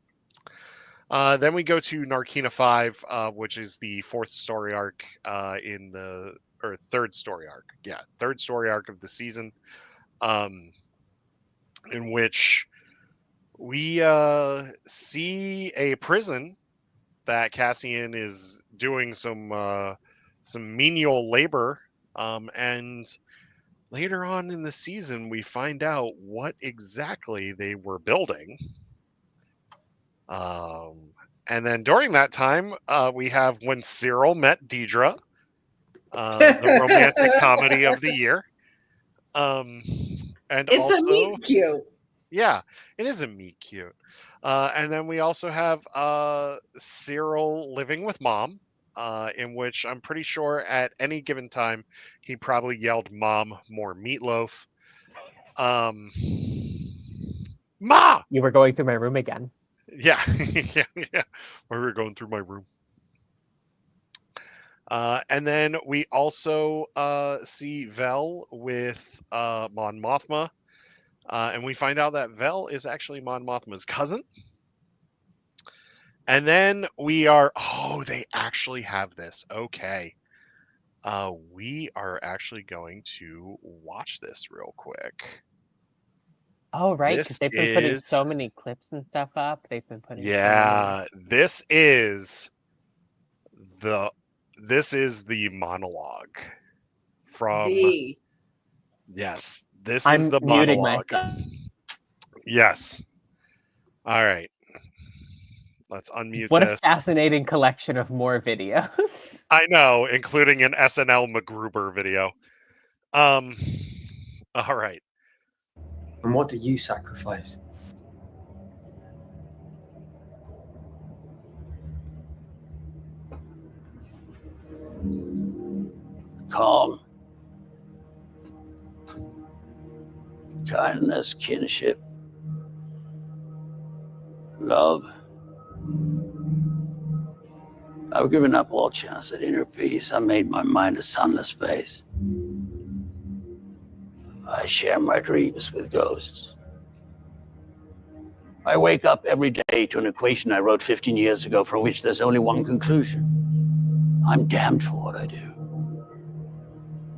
Then we go to Narkina 5, which is the fourth story arc third story arc. Yeah, third story arc of the season, in which we see a prison that Cassian is doing some menial labor, and later on in the season we find out what exactly they were building. And then during that time, we have When Cyril Met Deidre, the romantic comedy of the year. And It's a also, meet cute. yeah, it is a meet cute. And then we also have Cyril living with mom, in which I'm pretty sure at any given time he probably yelled "Mom, more meatloaf." Um, Ma! You were going to my room again. Yeah, yeah. Where we were going through my room. And then we also see Vel with Mon Mothma. And we find out that Vel is actually Mon Mothma's cousin. And then they actually have this. Okay. We are actually going to watch this real quick. Oh, right, because This they've been putting is, so many clips and stuff up. They've been putting yeah, this is the monologue from, yes, this is I'm the muting monologue. myself. Yes. All right. Let's unmute What a this. fascinating collection of more videos. I know, including an SNL MacGruber video. All right. And what do you sacrifice? Calm, kindness, kinship, love. I've given up all chance at inner peace. I made my mind a sunless space. I share my dreams with ghosts. I wake up every day to an equation I wrote 15 years ago from which there's only one conclusion. I'm damned for what I do.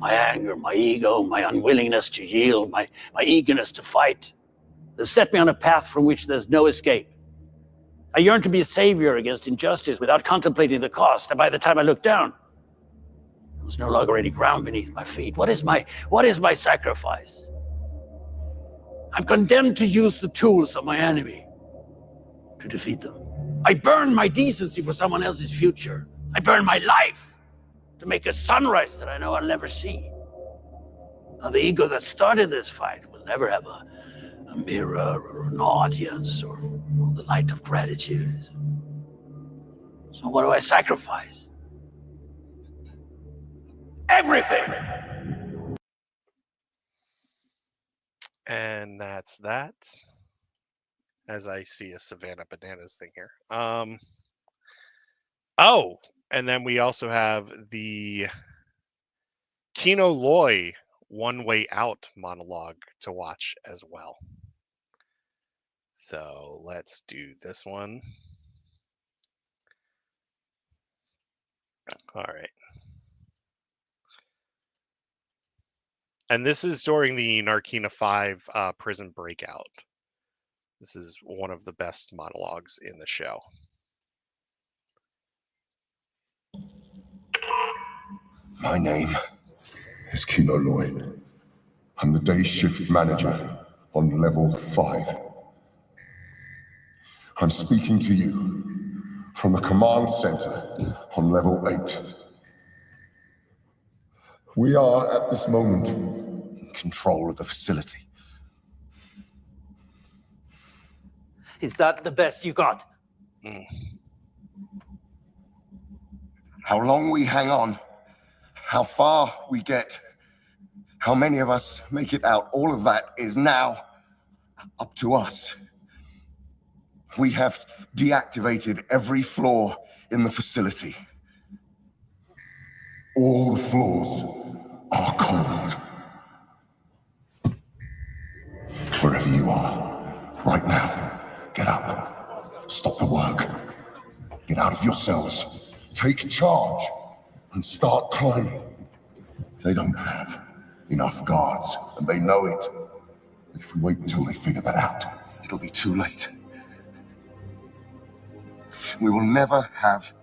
My anger, my ego, my unwillingness to yield, my eagerness to fight, they set me on a path from which there's no escape. I yearn to be a savior against injustice without contemplating the cost. And by the time I looked down, there was no longer any ground beneath my feet. What is my sacrifice? I'm condemned to use the tools of my enemy to defeat them. I burn my decency for someone else's future. I burn my life to make a sunrise that I know I'll never see. Now, the ego that started this fight will never have a mirror or an audience or the light of gratitude. So what do I sacrifice? Everything! And that's that. As I see a Savannah Bananas thing here. Oh, and then we also have the Kino Loy One Way Out monologue to watch as well. So let's do this one. All right. And this is during the Narkina 5 prison breakout. This is one of the best monologues in the show. My name is Kilo Lloyd. I'm the day shift manager on level 5. I'm speaking to you from the command center on level 8. We are at this moment in control of the facility. Is that the best you got? How long we hang on, how far we get, how many of us make it out, all of that is now up to us. We have deactivated every floor in the facility. All the floors are cold. Wherever you are, right now, get up. Stop the work. Get out of your cells. Take charge and start climbing. They don't have enough guards, and they know it. If we wait until they figure that out, it'll be too late. We will never have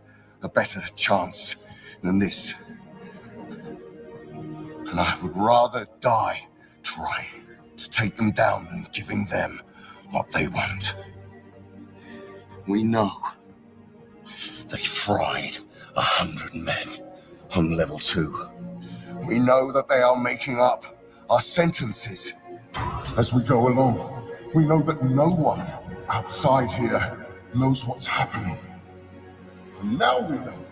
a better chance than this. And I would rather die trying to take them down than giving them what they want. We know they fried 100 men on level 2. We know that they are making up our sentences as we go along. We know that no one outside here knows what's happening. And now we know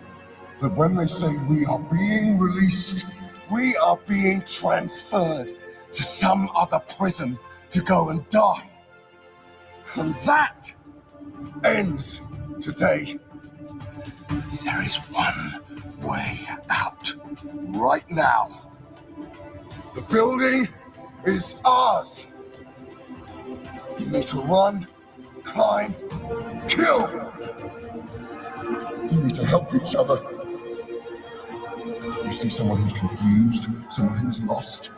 that when they say we are being released, we are being transferred to some other prison to go and die. And that ends today. There is one way out. Right now. The building is ours. You need to run, climb, kill. You need to help each other. You see someone who's confused, someone who's lost.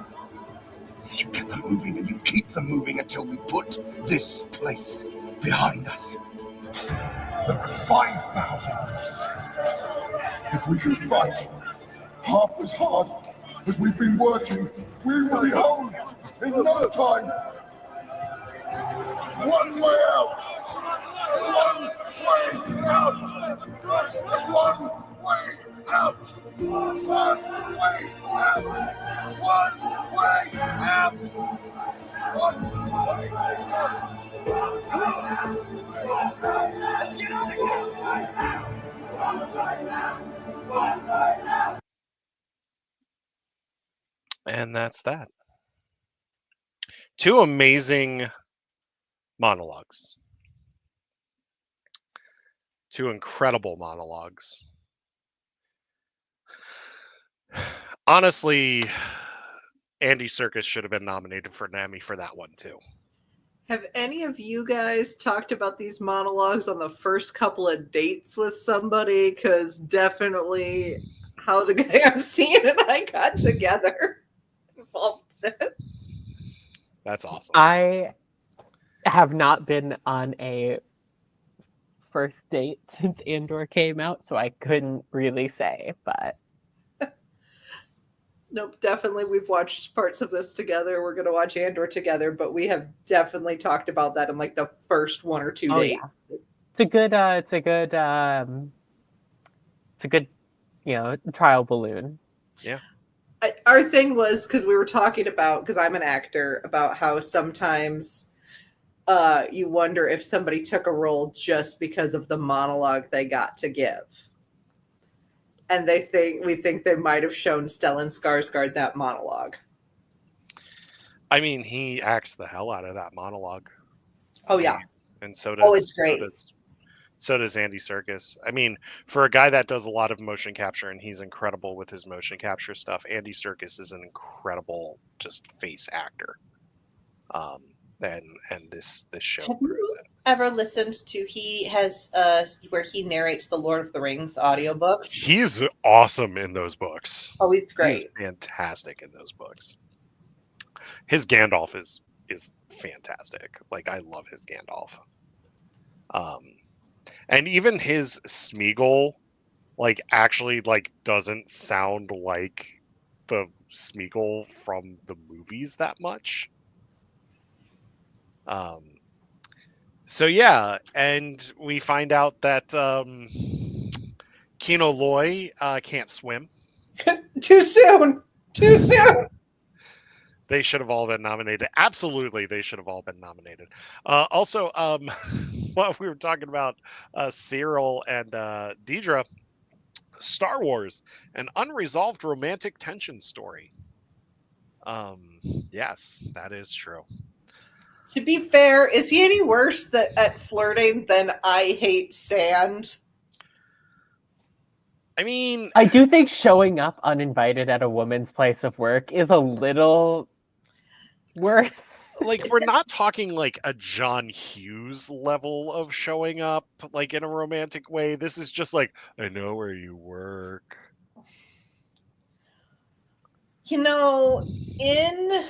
You get them moving and you keep them moving until we put this place behind us. There are 5,000 of us. If we can fight half as hard as we've been working, we will be home in no time. One way out! One way out! One way out! One way out! One way out! One way out! And that's that. 2 amazing monologues. 2 incredible monologues. Honestly, Andy Serkis should have been nominated for an Emmy for that one too. Have any of you guys talked about these monologues on the first couple of dates with somebody? Because definitely how the guy I'm seeing and I got together involved this. That's awesome. I have not been on a first date since Andor came out, so I couldn't really say, but Nope, definitely we've watched parts of this together. We're gonna watch Andor together, but we have definitely talked about that in like the first 1 or 2 Oh, yeah. dates. it's a good trial balloon. Yeah. Our thing was because we were talking about, because I'm an actor, about how sometimes you wonder if somebody took a role just because of the monologue they got to give. And we think they might have shown Stellan Skarsgård that monologue. I mean, he acts the hell out of that monologue. Oh yeah. And so does it's great. So does Andy Serkis. I mean, for a guy that does a lot of motion capture and he's incredible with his motion capture stuff, Andy Serkis is an incredible just face actor. And this show Have proves you it. ever listened to, he has where he narrates the Lord of the Rings audiobooks? He's awesome in those books. Oh, he's great. He's fantastic in those books. His Gandalf is fantastic. Like, I love his Gandalf. And even his Smeagol like actually like doesn't sound like the Smeagol from the movies that much. So yeah, and we find out that Kino Loy can't swim. Too soon. Too soon. They should have all been nominated. Absolutely, they should have all been nominated. Also, while we were talking about Cyril and Deidre, Star Wars, an unresolved romantic tension story. Yes, that is true. To be fair, is he any worse at flirting than I hate sand? I mean, I do think showing up uninvited at a woman's place of work is a little worse. like we're not talking like a John Hughes level of showing up like in a romantic way. This is just like, I know where you work. You know, in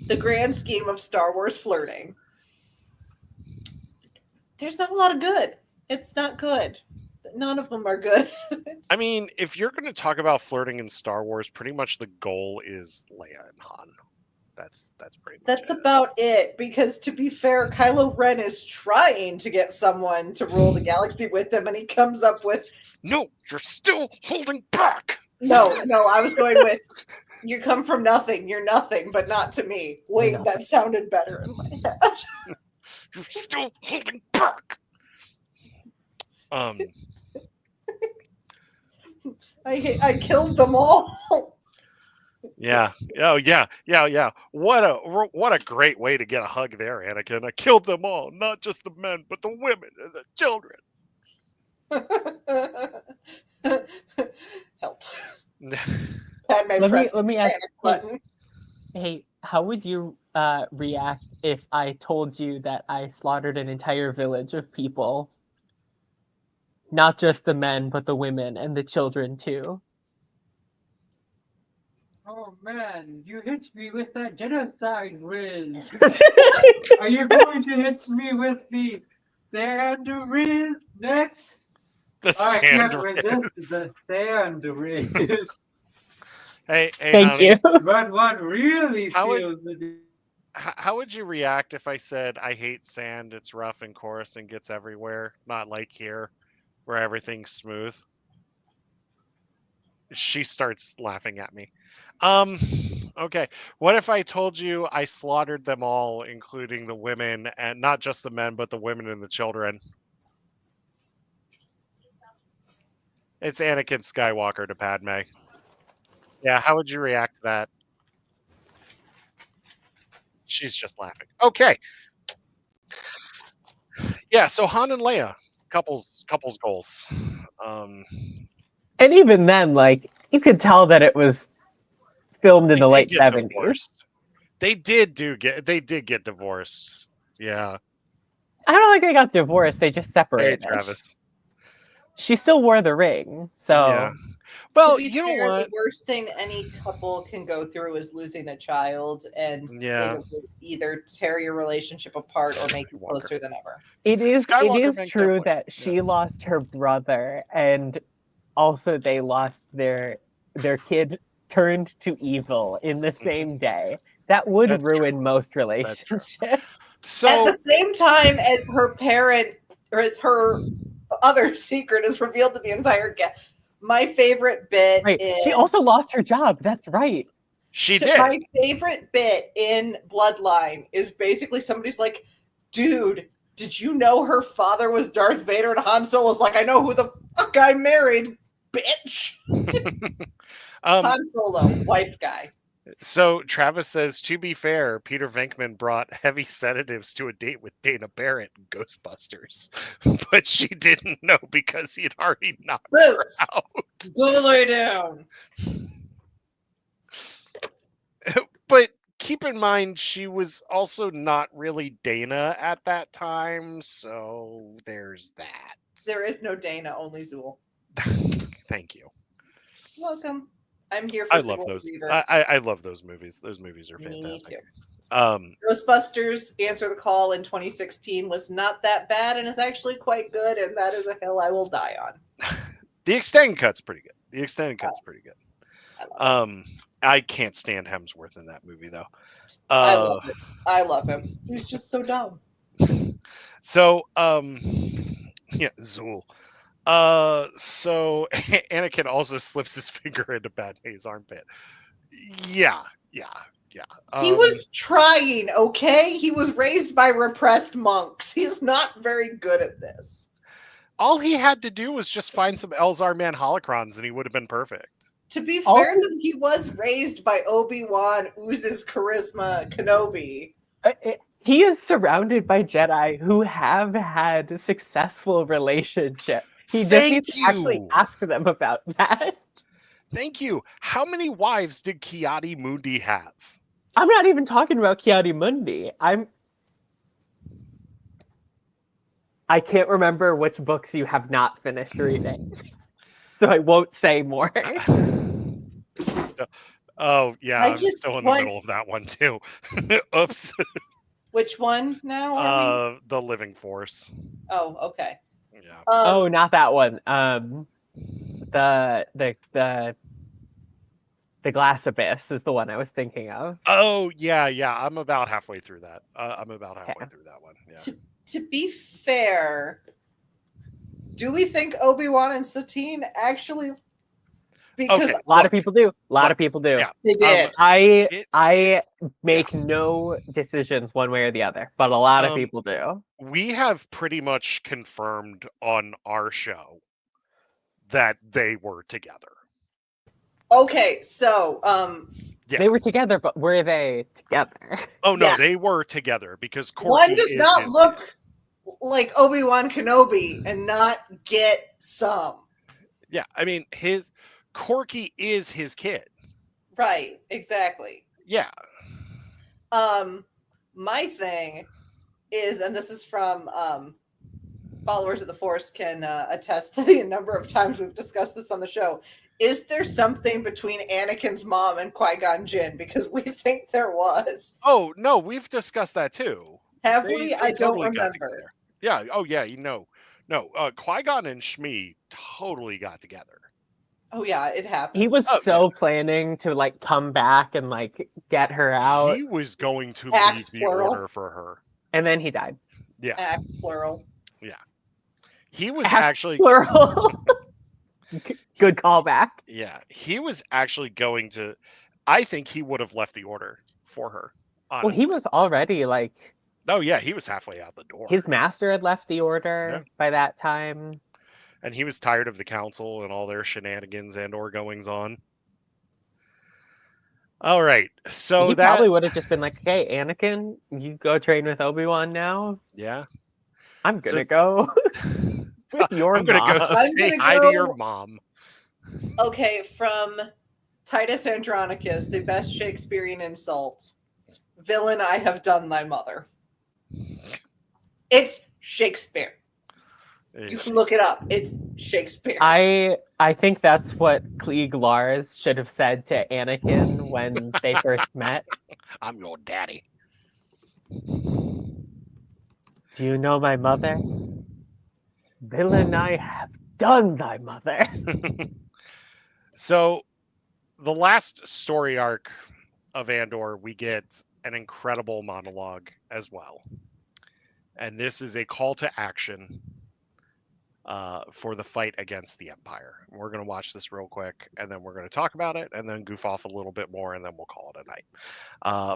the grand scheme of Star Wars flirting, there's not a lot of good. It's not good. None of them are good. I mean, if you're going to talk about flirting in Star Wars, pretty much the goal is Leia and Han. That's pretty much That's it. about it. Because to be fair, Kylo Ren is trying to get someone to rule the galaxy with him, and he comes up with, No, you're still holding back. no, I was going with, you come from nothing, you're nothing, but not to me. Wait, No. that sounded better in my head. You're still holding back. I killed them all. Yeah. Oh, yeah. What a great way to get a hug there, Anakin. I killed them all, not just the men, but the women and the children. Help. Padme press Let me ask. button. Hey, how would you react if I told you that I slaughtered an entire village of people? Not just the men, but the women and the children too. Oh man, you hit me with that genocide riz. Are you going to hit me with the sand riz next? The I can't sand resist riz. the sand riz. Hey, Thank honey, you. But what really How would- seals the how would you react if I said I hate sand? It's rough and coarse and gets everywhere. Not like here, where everything's smooth. She starts laughing at me. Okay. What if I told you I slaughtered them all, including the women, and not just the men, but the women and the children? It's Anakin Skywalker to Padme. Yeah, how would you react to that? She's just laughing. Okay. Yeah, so Han and Leia, couples goals. And even then, like, you could tell that it was filmed in They the did late get 70s. divorced. They did get divorced. Yeah. I don't think they got divorced, they just Hey, separated. Travis. She still wore the ring, so Yeah. Well, To be you know fair, what? the worst thing any couple can go through is losing a child, and Yeah. it'll either tear your relationship apart or make you Skywalker. closer than ever. it is Skywalker makes that true point. that she lost her brother, and also they lost their kid turned to evil in the same day. That would That's ruin true. most true. relationships. At So the same time as her parent, or as her other secret is revealed to the entire guest. My favorite bit Right. She also lost her job. That's right. she did. My favorite bit in Bloodline is basically somebody's like, dude, did you know her father was Darth Vader? And Han Solo's like, I know who the fuck I married, bitch. Han Solo, wife guy. So Travis says, to be fair, Peter Venkman brought heavy sedatives to a date with Dana Barrett in Ghostbusters, but she didn't know because he'd already knocked her Boots, out. go lay down. But keep in mind, she was also not really Dana at that time, so there's that. There is no Dana, only Zool. Thank you. Welcome. I'm here for I love Zool those. Weaver. I love those movies. Those movies are Me fantastic. too. Ghostbusters Answer the Call in 2016 was not that bad and is actually quite good, and that is a hill I will die on. The extended cut's pretty good. I love it. I can't stand Hemsworth in that movie though. I love it. I love him. He's just so dumb. So, yeah, Zool. So Anakin also slips his finger into Padme's armpit. Yeah. He was trying, okay? He was raised by repressed monks. He's not very good at this. All he had to do was just find some Elzar Man holocrons and he would have been perfect. To be fair, though, he was raised by Obi-Wan, oozes charisma, Kenobi. He is surrounded by Jedi who have had successful relationships. He just needs to actually ask them about that. Thank you. How many wives did Kiadi Mundi have? I'm not even talking about Kiadi Mundi. I can't remember which books you have not finished reading, so I won't say more. I'm still in the middle of that one too. Oops. Which one now? The Living Force. Oh, okay. Yeah. Not that one. The Glass Abyss is the one I was thinking of. Oh yeah. I'm about halfway through that. Through that one. Yeah. To be fair, do we think Obi-Wan and Satine actually? Because a lot of people do. A lot of people do. Yeah. They did. I make no decisions one way or the other, but a lot of people do. We have pretty much confirmed on our show that they were together. Okay, so they were together, but were they together? Oh no, they were together because Corky one does not look like Obi-Wan Kenobi and not get some. Yeah, I mean Corky is his kid. Right, exactly. Yeah. My thing is, and this is from followers of the Force can attest to the number of times we've discussed this on the show. Is there something between Anakin's mom and Qui-Gon Jinn? Because we think there was. Oh, no, we've discussed that too. Have we? I don't remember. Yeah, oh yeah, No, Qui-Gon and Shmi totally got together. Oh yeah, it happened. He was planning to come back and get her out. He was going to leave the order for her. And then he died. Yeah. Axe plural. Yeah. He was actually plural. Good callback. Yeah. He was actually going to I think he would have left the order for her. Honestly. Well, he was already oh yeah, he was halfway out the door. His master had left the order by that time. And he was tired of the council and all their shenanigans and or goings on. All right. So he probably would have just been like, "Hey, Anakin, you go train with Obi-Wan now." Yeah. I'm gonna go with your I'm gonna go say hi to your mom. Okay, from Titus Andronicus, the best Shakespearean insult. Villain, I have done thy mother. It's Shakespeare. You can look it up. It's Shakespeare. I think that's what Klieg Lars should have said to Anakin when they first met. I'm your daddy. Do you know my mother? Villain, I have done thy mother. So, the last story arc of Andor, we get an incredible monologue as well. And this is a call to action for the fight against the Empire. We're going to watch this real quick, and then we're going to talk about it, and then goof off a little bit more, and then we'll call it a night.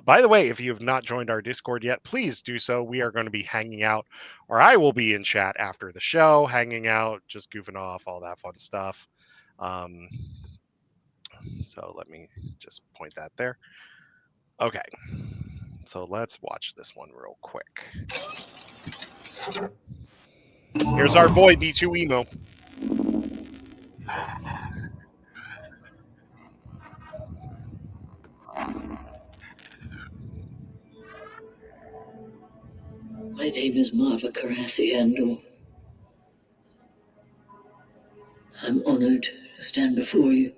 By the way, if you have not joined our Discord yet, please do so. We are going to be hanging out, or I will be in chat after the show, hanging out, just goofing off, all that fun stuff. So let me just point that there. Okay, so let's watch this one real quick. Here's our boy, B2 Emo. My name is Marva Karasi Andor. I'm honored to stand before you.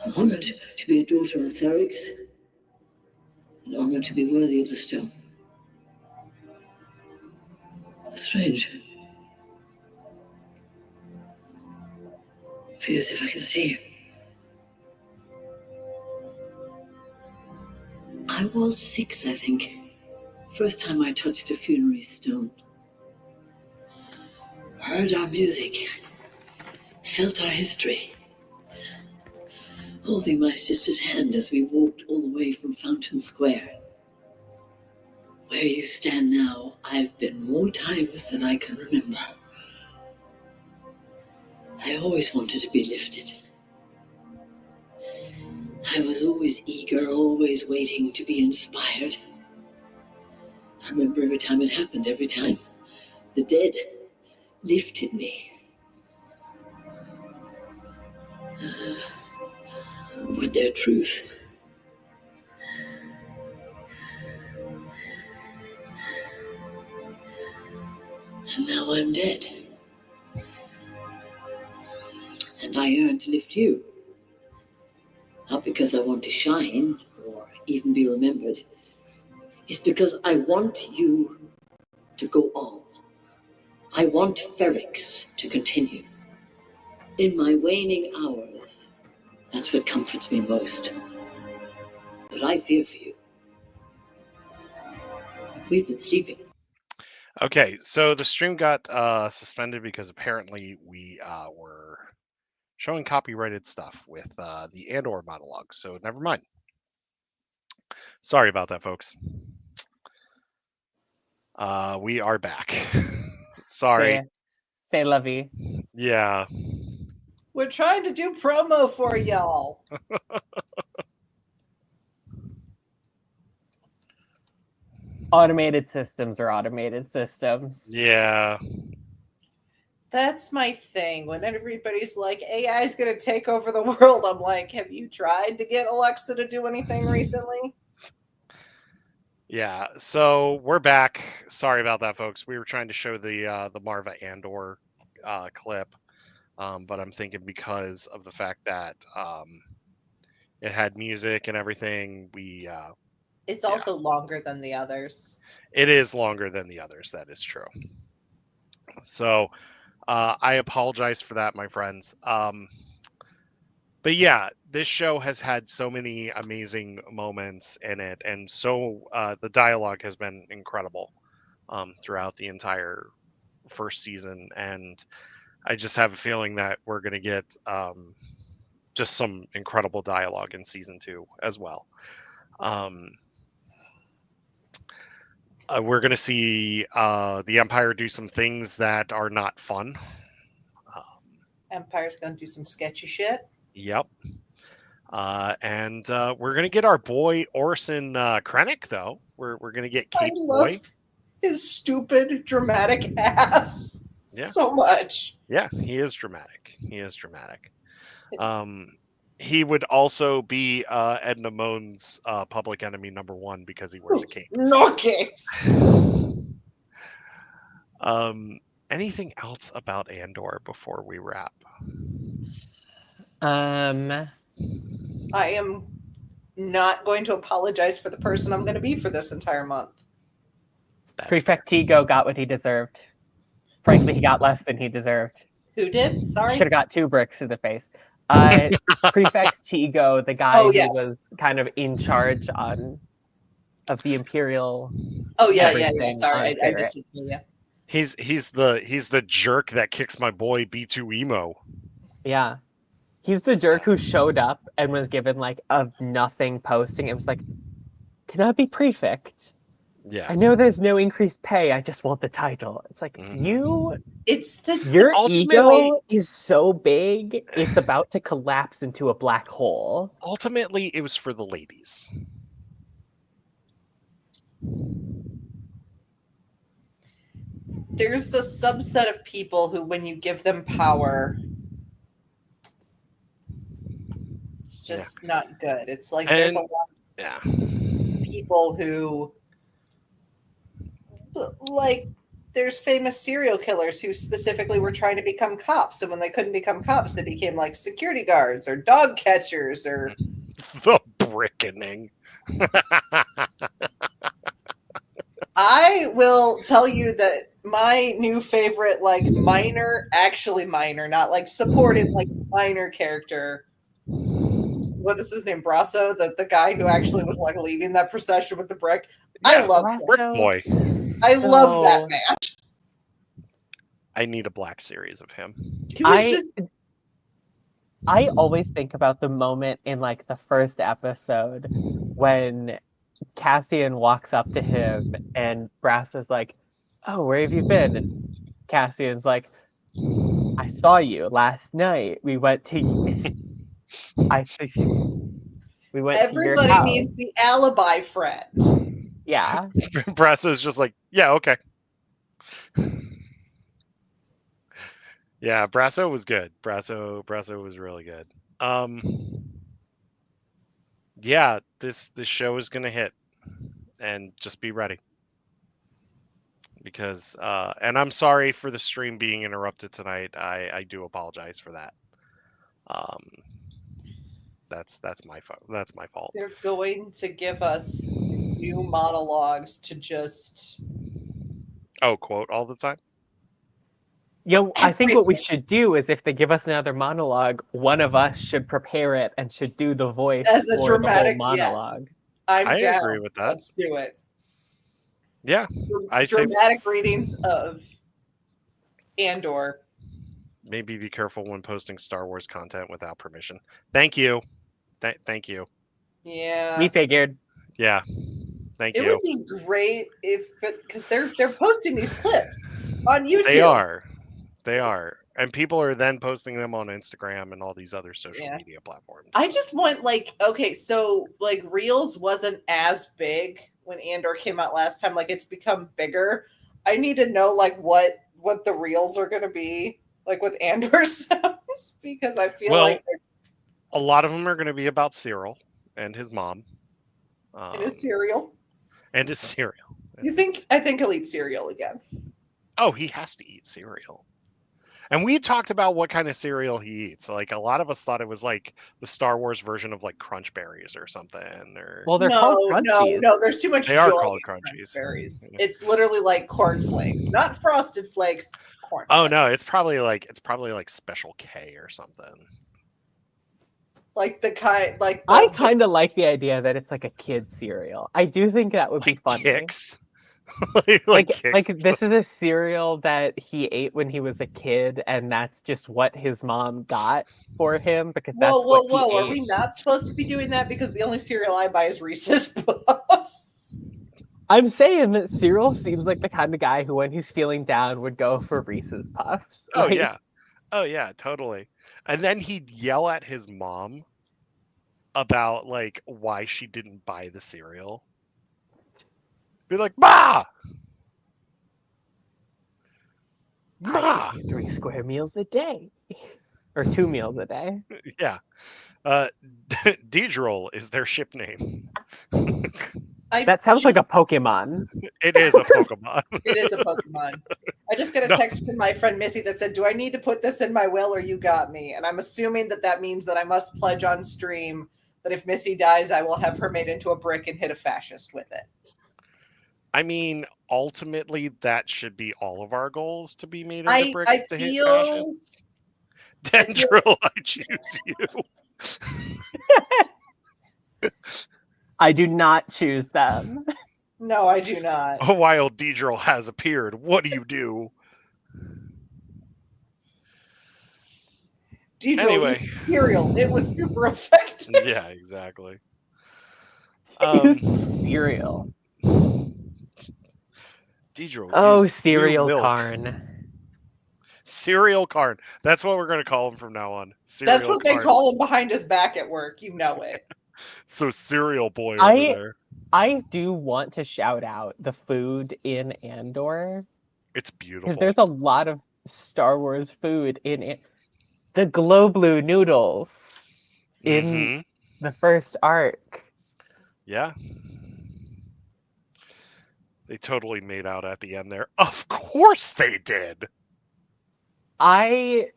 I'm honored to be a daughter of Tharix, longer to be worthy of the stone. Strange. Feel as if I can see you. I was 6, I think. First time I touched a funerary stone. Heard our music. Felt our history. Holding my sister's hand as we walked all the way from Fountain Square. Where you stand now, I've been more times than I can remember. I always wanted to be lifted. I was always eager, always waiting to be inspired. I remember every time it happened, every time the dead lifted me. With their truth. And now I'm dead. And I yearn to lift you. Not because I want to shine or even be remembered. It's because I want you to go on. I want Ferrix to continue. In my waning hours, that's what comforts me most. But I fear for you. We've been sleeping. Okay, so the stream got suspended because apparently we were showing copyrighted stuff with the Andor monologue. So never mind. Sorry about that, folks. We are back. Sorry. Say lovey. Yeah. We're trying to do promo for y'all. Automated systems are automated systems. Yeah. That's my thing. When everybody's like, AI is going to take over the world, I'm like, have you tried to get Alexa to do anything recently? Yeah. So we're back. Sorry about that, folks. We were trying to show the Marva Andor clip, but I'm thinking because of the fact that it had music and everything, It's also longer than the others. It is longer than the others. That is true. So I apologize for that, my friends. But yeah, this show has had so many amazing moments in it, and so the dialogue has been incredible throughout the entire first season, and I just have a feeling that we're going to get just some incredible dialogue in season 2 as well. We're going to see the Empire do some things that are not fun. Empire's going to do some sketchy shit. Yep. And we're going to get our boy Orson Krennic, though. We're going to get Cape Boy. His stupid, dramatic ass so much. Yeah, he is dramatic. He would also be Edna Mone's public enemy number 1 because he wears a cape. No capes. Anything else about Andor before we wrap? I am not going to apologize for the person I'm going to be for this entire month. Prefect Tigo got what he deserved. Frankly, he got less than he deserved. Who did? Sorry? Should have got 2 bricks in the face. Prefect Tigo, the guy who was kind of in charge of the Imperial. Oh yeah. Sorry, I just He's the jerk that kicks my boy B2 Emo. Yeah. He's the jerk who showed up and was given like a nothing posting. It was like, can I be prefect? Yeah. I know there's no increased pay. I just want the title. It's like your ego is so big, it's about to collapse into a black hole. Ultimately, it was for the ladies. There's a subset of people who, when you give them power, it's just not good. It's like there's a lot of people who, like, there's famous serial killers who specifically were trying to become cops, and when they couldn't become cops, they became like security guards or dog catchers or the brickening. will tell you that my new favorite, like actually minor, not like supported, like minor character. What is his name? Brasso, the guy who actually was like leading that procession with the brick. I Yeah, love him. Brick Boy. I love that man. I need a black series of him. He was just I always think about the moment in like the first episode when Cassian walks up to him and Brasso's like, "Oh, where have you been?" And Cassian's like, "I saw you last night. We went to I think we went to your everybody house." needs the alibi friend. Yeah. Brasso's just like, yeah, okay. Yeah, Brasso was good. Brasso was really good. Yeah, this show is gonna hit, and just be ready. Because and I'm sorry for the stream being interrupted tonight. I do apologize for that. That's my fault. That's my fault. They're going to give us new monologues to just Quote all the time. I think what we should do is if they give us another monologue, one of us should prepare it and should do the voice as a for dramatic the whole monologue. Yes. I down. Agree with that. Let's do it. Yeah. Dramatic readings of Andor. Maybe be careful when posting Star Wars content without permission. Thank you. Thank you. Yeah. We figured. Yeah. Thank you. It would be great because they're posting these clips on YouTube. They are. And people are then posting them on Instagram and all these other social media platforms. I just want so Reels wasn't as big when Andor came out last time. Like it's become bigger. I need to know what the Reels are going to be like with Andor sounds because I feel like a lot of them are going to be about Cyril and his mom. And his cereal. And his cereal. I think he'll eat cereal again. Oh, he has to eat cereal. And we talked about what kind of cereal he eats. Like a lot of us thought it was like the Star Wars version of like Crunch Berries or something. Or well, they're called Crunchies. No, there's too much. They are called Crunchies. Berries. It's literally like corn flakes, not Frosted Flakes. Corn. Oh flakes. no, it's probably like Special K or something. Like the kind, like I kind of like the idea that it's like a kid cereal. I do think that would be funny. Kicks. like this is a cereal that he ate when he was a kid, and that's just what his mom got for him because that's what he Are ate. we not supposed to be doing that? Because the only cereal I buy is Reese's Puffs. I'm saying that Cyril seems like the kind of guy who, when he's feeling down, would go for Reese's Puffs. Oh yeah, totally. And then he'd yell at his mom about like why she didn't buy the cereal. Be like, "Bah! I eat 3 square meals a day, or 2 meals a day." Yeah. Deedril is their ship name. That sounds like a Pokemon. It is a Pokemon. It is a Pokemon. I just got a text from my friend Missy that said, "Do I need to put this in my will or you got me?" And I'm assuming that means that I must pledge on stream that if Missy dies, I will have her made into a brick and hit a fascist with it. I mean, ultimately, that should be all of our goals, to be made into bricks to hit fascists. Dendril, I choose you. I do not choose them. No, I do not. A wild Deedril has appeared. What do you do? Deedril Anyway. used cereal. It was super effective. Yeah, exactly. Cereal. Deedril. Oh, Cereal Karn. Cereal Karn. That's what we're going to call him from now on. That's what they call him behind his back at work. You know it. So Cereal Boy over there. I do want to shout out the food in Andor. It's beautiful. Because there's a lot of Star Wars food in it. The glow blue noodles in the first arc. Yeah. They totally made out at the end there. Of course they did. I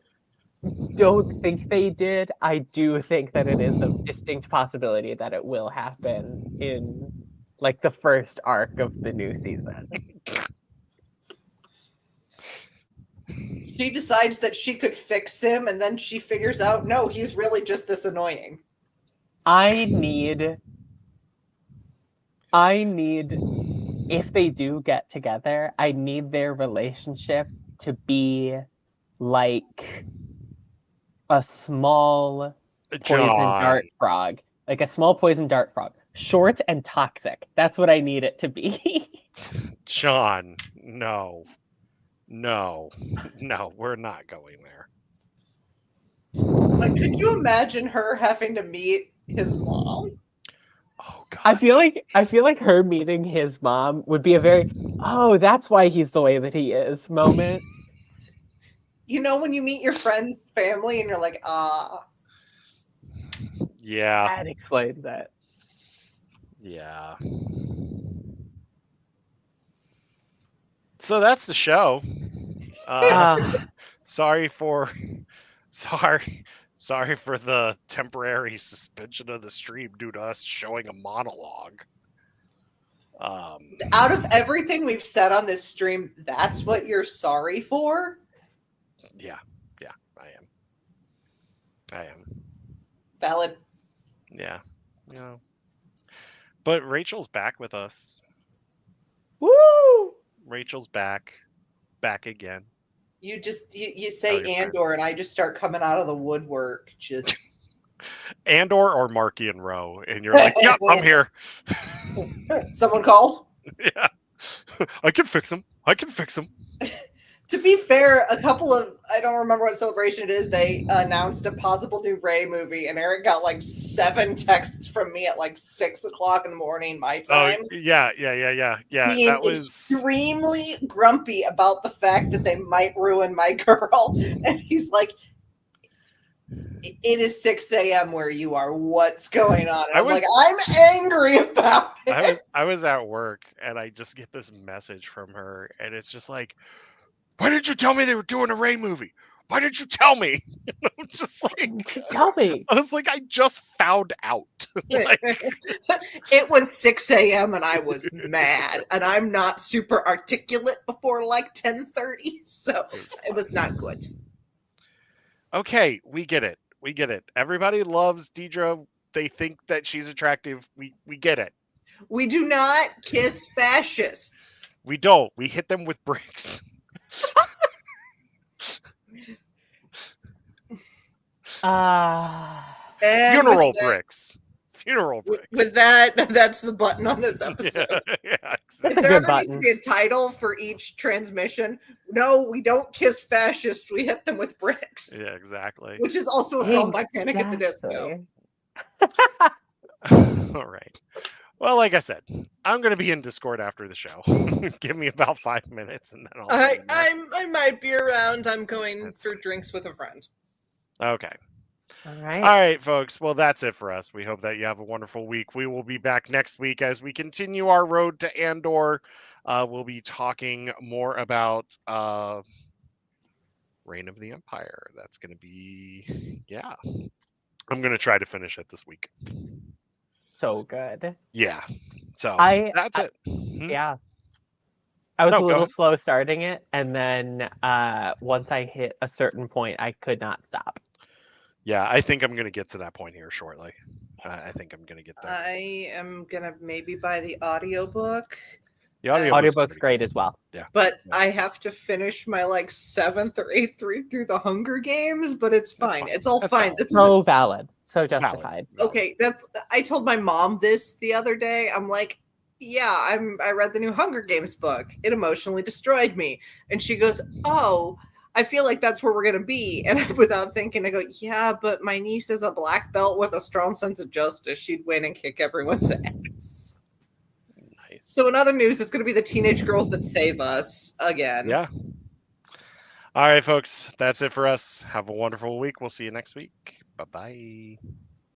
don't think they did. I do think that it is a distinct possibility that it will happen in like the first arc of the new season. She decides that she could fix him, and then she figures out, no, he's really just this annoying. I need, if they do get together, I need their relationship to be like a small poison John. dart frog. Like a small poison dart frog. Short and toxic. That's what I need it to be. John, no. No, we're not going there. Like, could you imagine her having to meet his mom? Oh God. I feel like her meeting his mom would be a very, oh, that's why he's the way that he is moment. You know, when you meet your friend's family and you're like, Yeah. That explains that. Yeah. So that's the show. Sorry for the temporary suspension of the stream due to us showing a monologue. out of everything we've said on this stream, that's what you're sorry for? Yeah, I am. Valid. Yeah. But Rachel's back with us. Woo! Rachel's back again. You say Andor, and I just start coming out of the woodwork. Just Andor or Marky and Rowe, and you're like, "Yep, I'm here." Someone called. Yeah, I can fix them. To be fair, I don't remember what celebration it is, they announced a possible new Rey movie, and Eric got like 7 texts from me at like 6 o'clock in the morning, my time. Oh, yeah. Being That was extremely grumpy about the fact that they might ruin my girl. And he's like, it is 6 a.m. where you are. What's going on? And I'm angry about it. I was at work, and I just get this message from her, and it's just like, why didn't you tell me they were doing a Rey movie? Why didn't you tell me? I'm just like, tell me. I was like, I just found out. It was 6 a.m. and I was mad, and I'm not super articulate before like 10:30, so it was not good. Okay, we get it. Everybody loves Deidre. They think that she's attractive. We get it. We do not kiss fascists. We don't. We hit them with bricks. Funeral bricks. With that's the button on this episode. Yeah, if there ever needs to be a title for each transmission, no, we don't kiss fascists. We hit them with bricks. Yeah, exactly. Which is also a song by Panic at the Disco. All right. Well, like I said, I'm going to be in Discord after the show. Give me about 5 minutes, and then I might be around. I'm going through drinks with a friend. Okay. All right. All right, folks. Well, that's it for us. We hope that you have a wonderful week. We will be back next week as we continue our road to Andor. We'll be talking more about Reign of the Empire. That's going to be, yeah. I'm going to try to finish it this week. So good. Yeah. So that's it. Yeah. I was a little slow starting it, and then once I hit a certain point, I could not stop. Yeah, I think I'm going to get to that point here shortly. I think I'm going to get there. I am going to maybe buy the audiobook. The audiobook's great as well. Yeah. But I have to finish my like 7th or 8th read through the Hunger Games, but it's fine. It's all fine. This so valid. So justified. Okay, I told my mom this the other day. I'm like, yeah, I read the new Hunger Games book. It emotionally destroyed me. And she goes, oh, I feel like that's where we're going to be. And without thinking, I go, yeah, but my niece is a black belt with a strong sense of justice. She'd win and kick everyone's ass. Nice. So in other news, it's going to be the teenage girls that save us again. Yeah. All right, folks. That's it for us. Have a wonderful week. We'll see you next week. Bye-bye.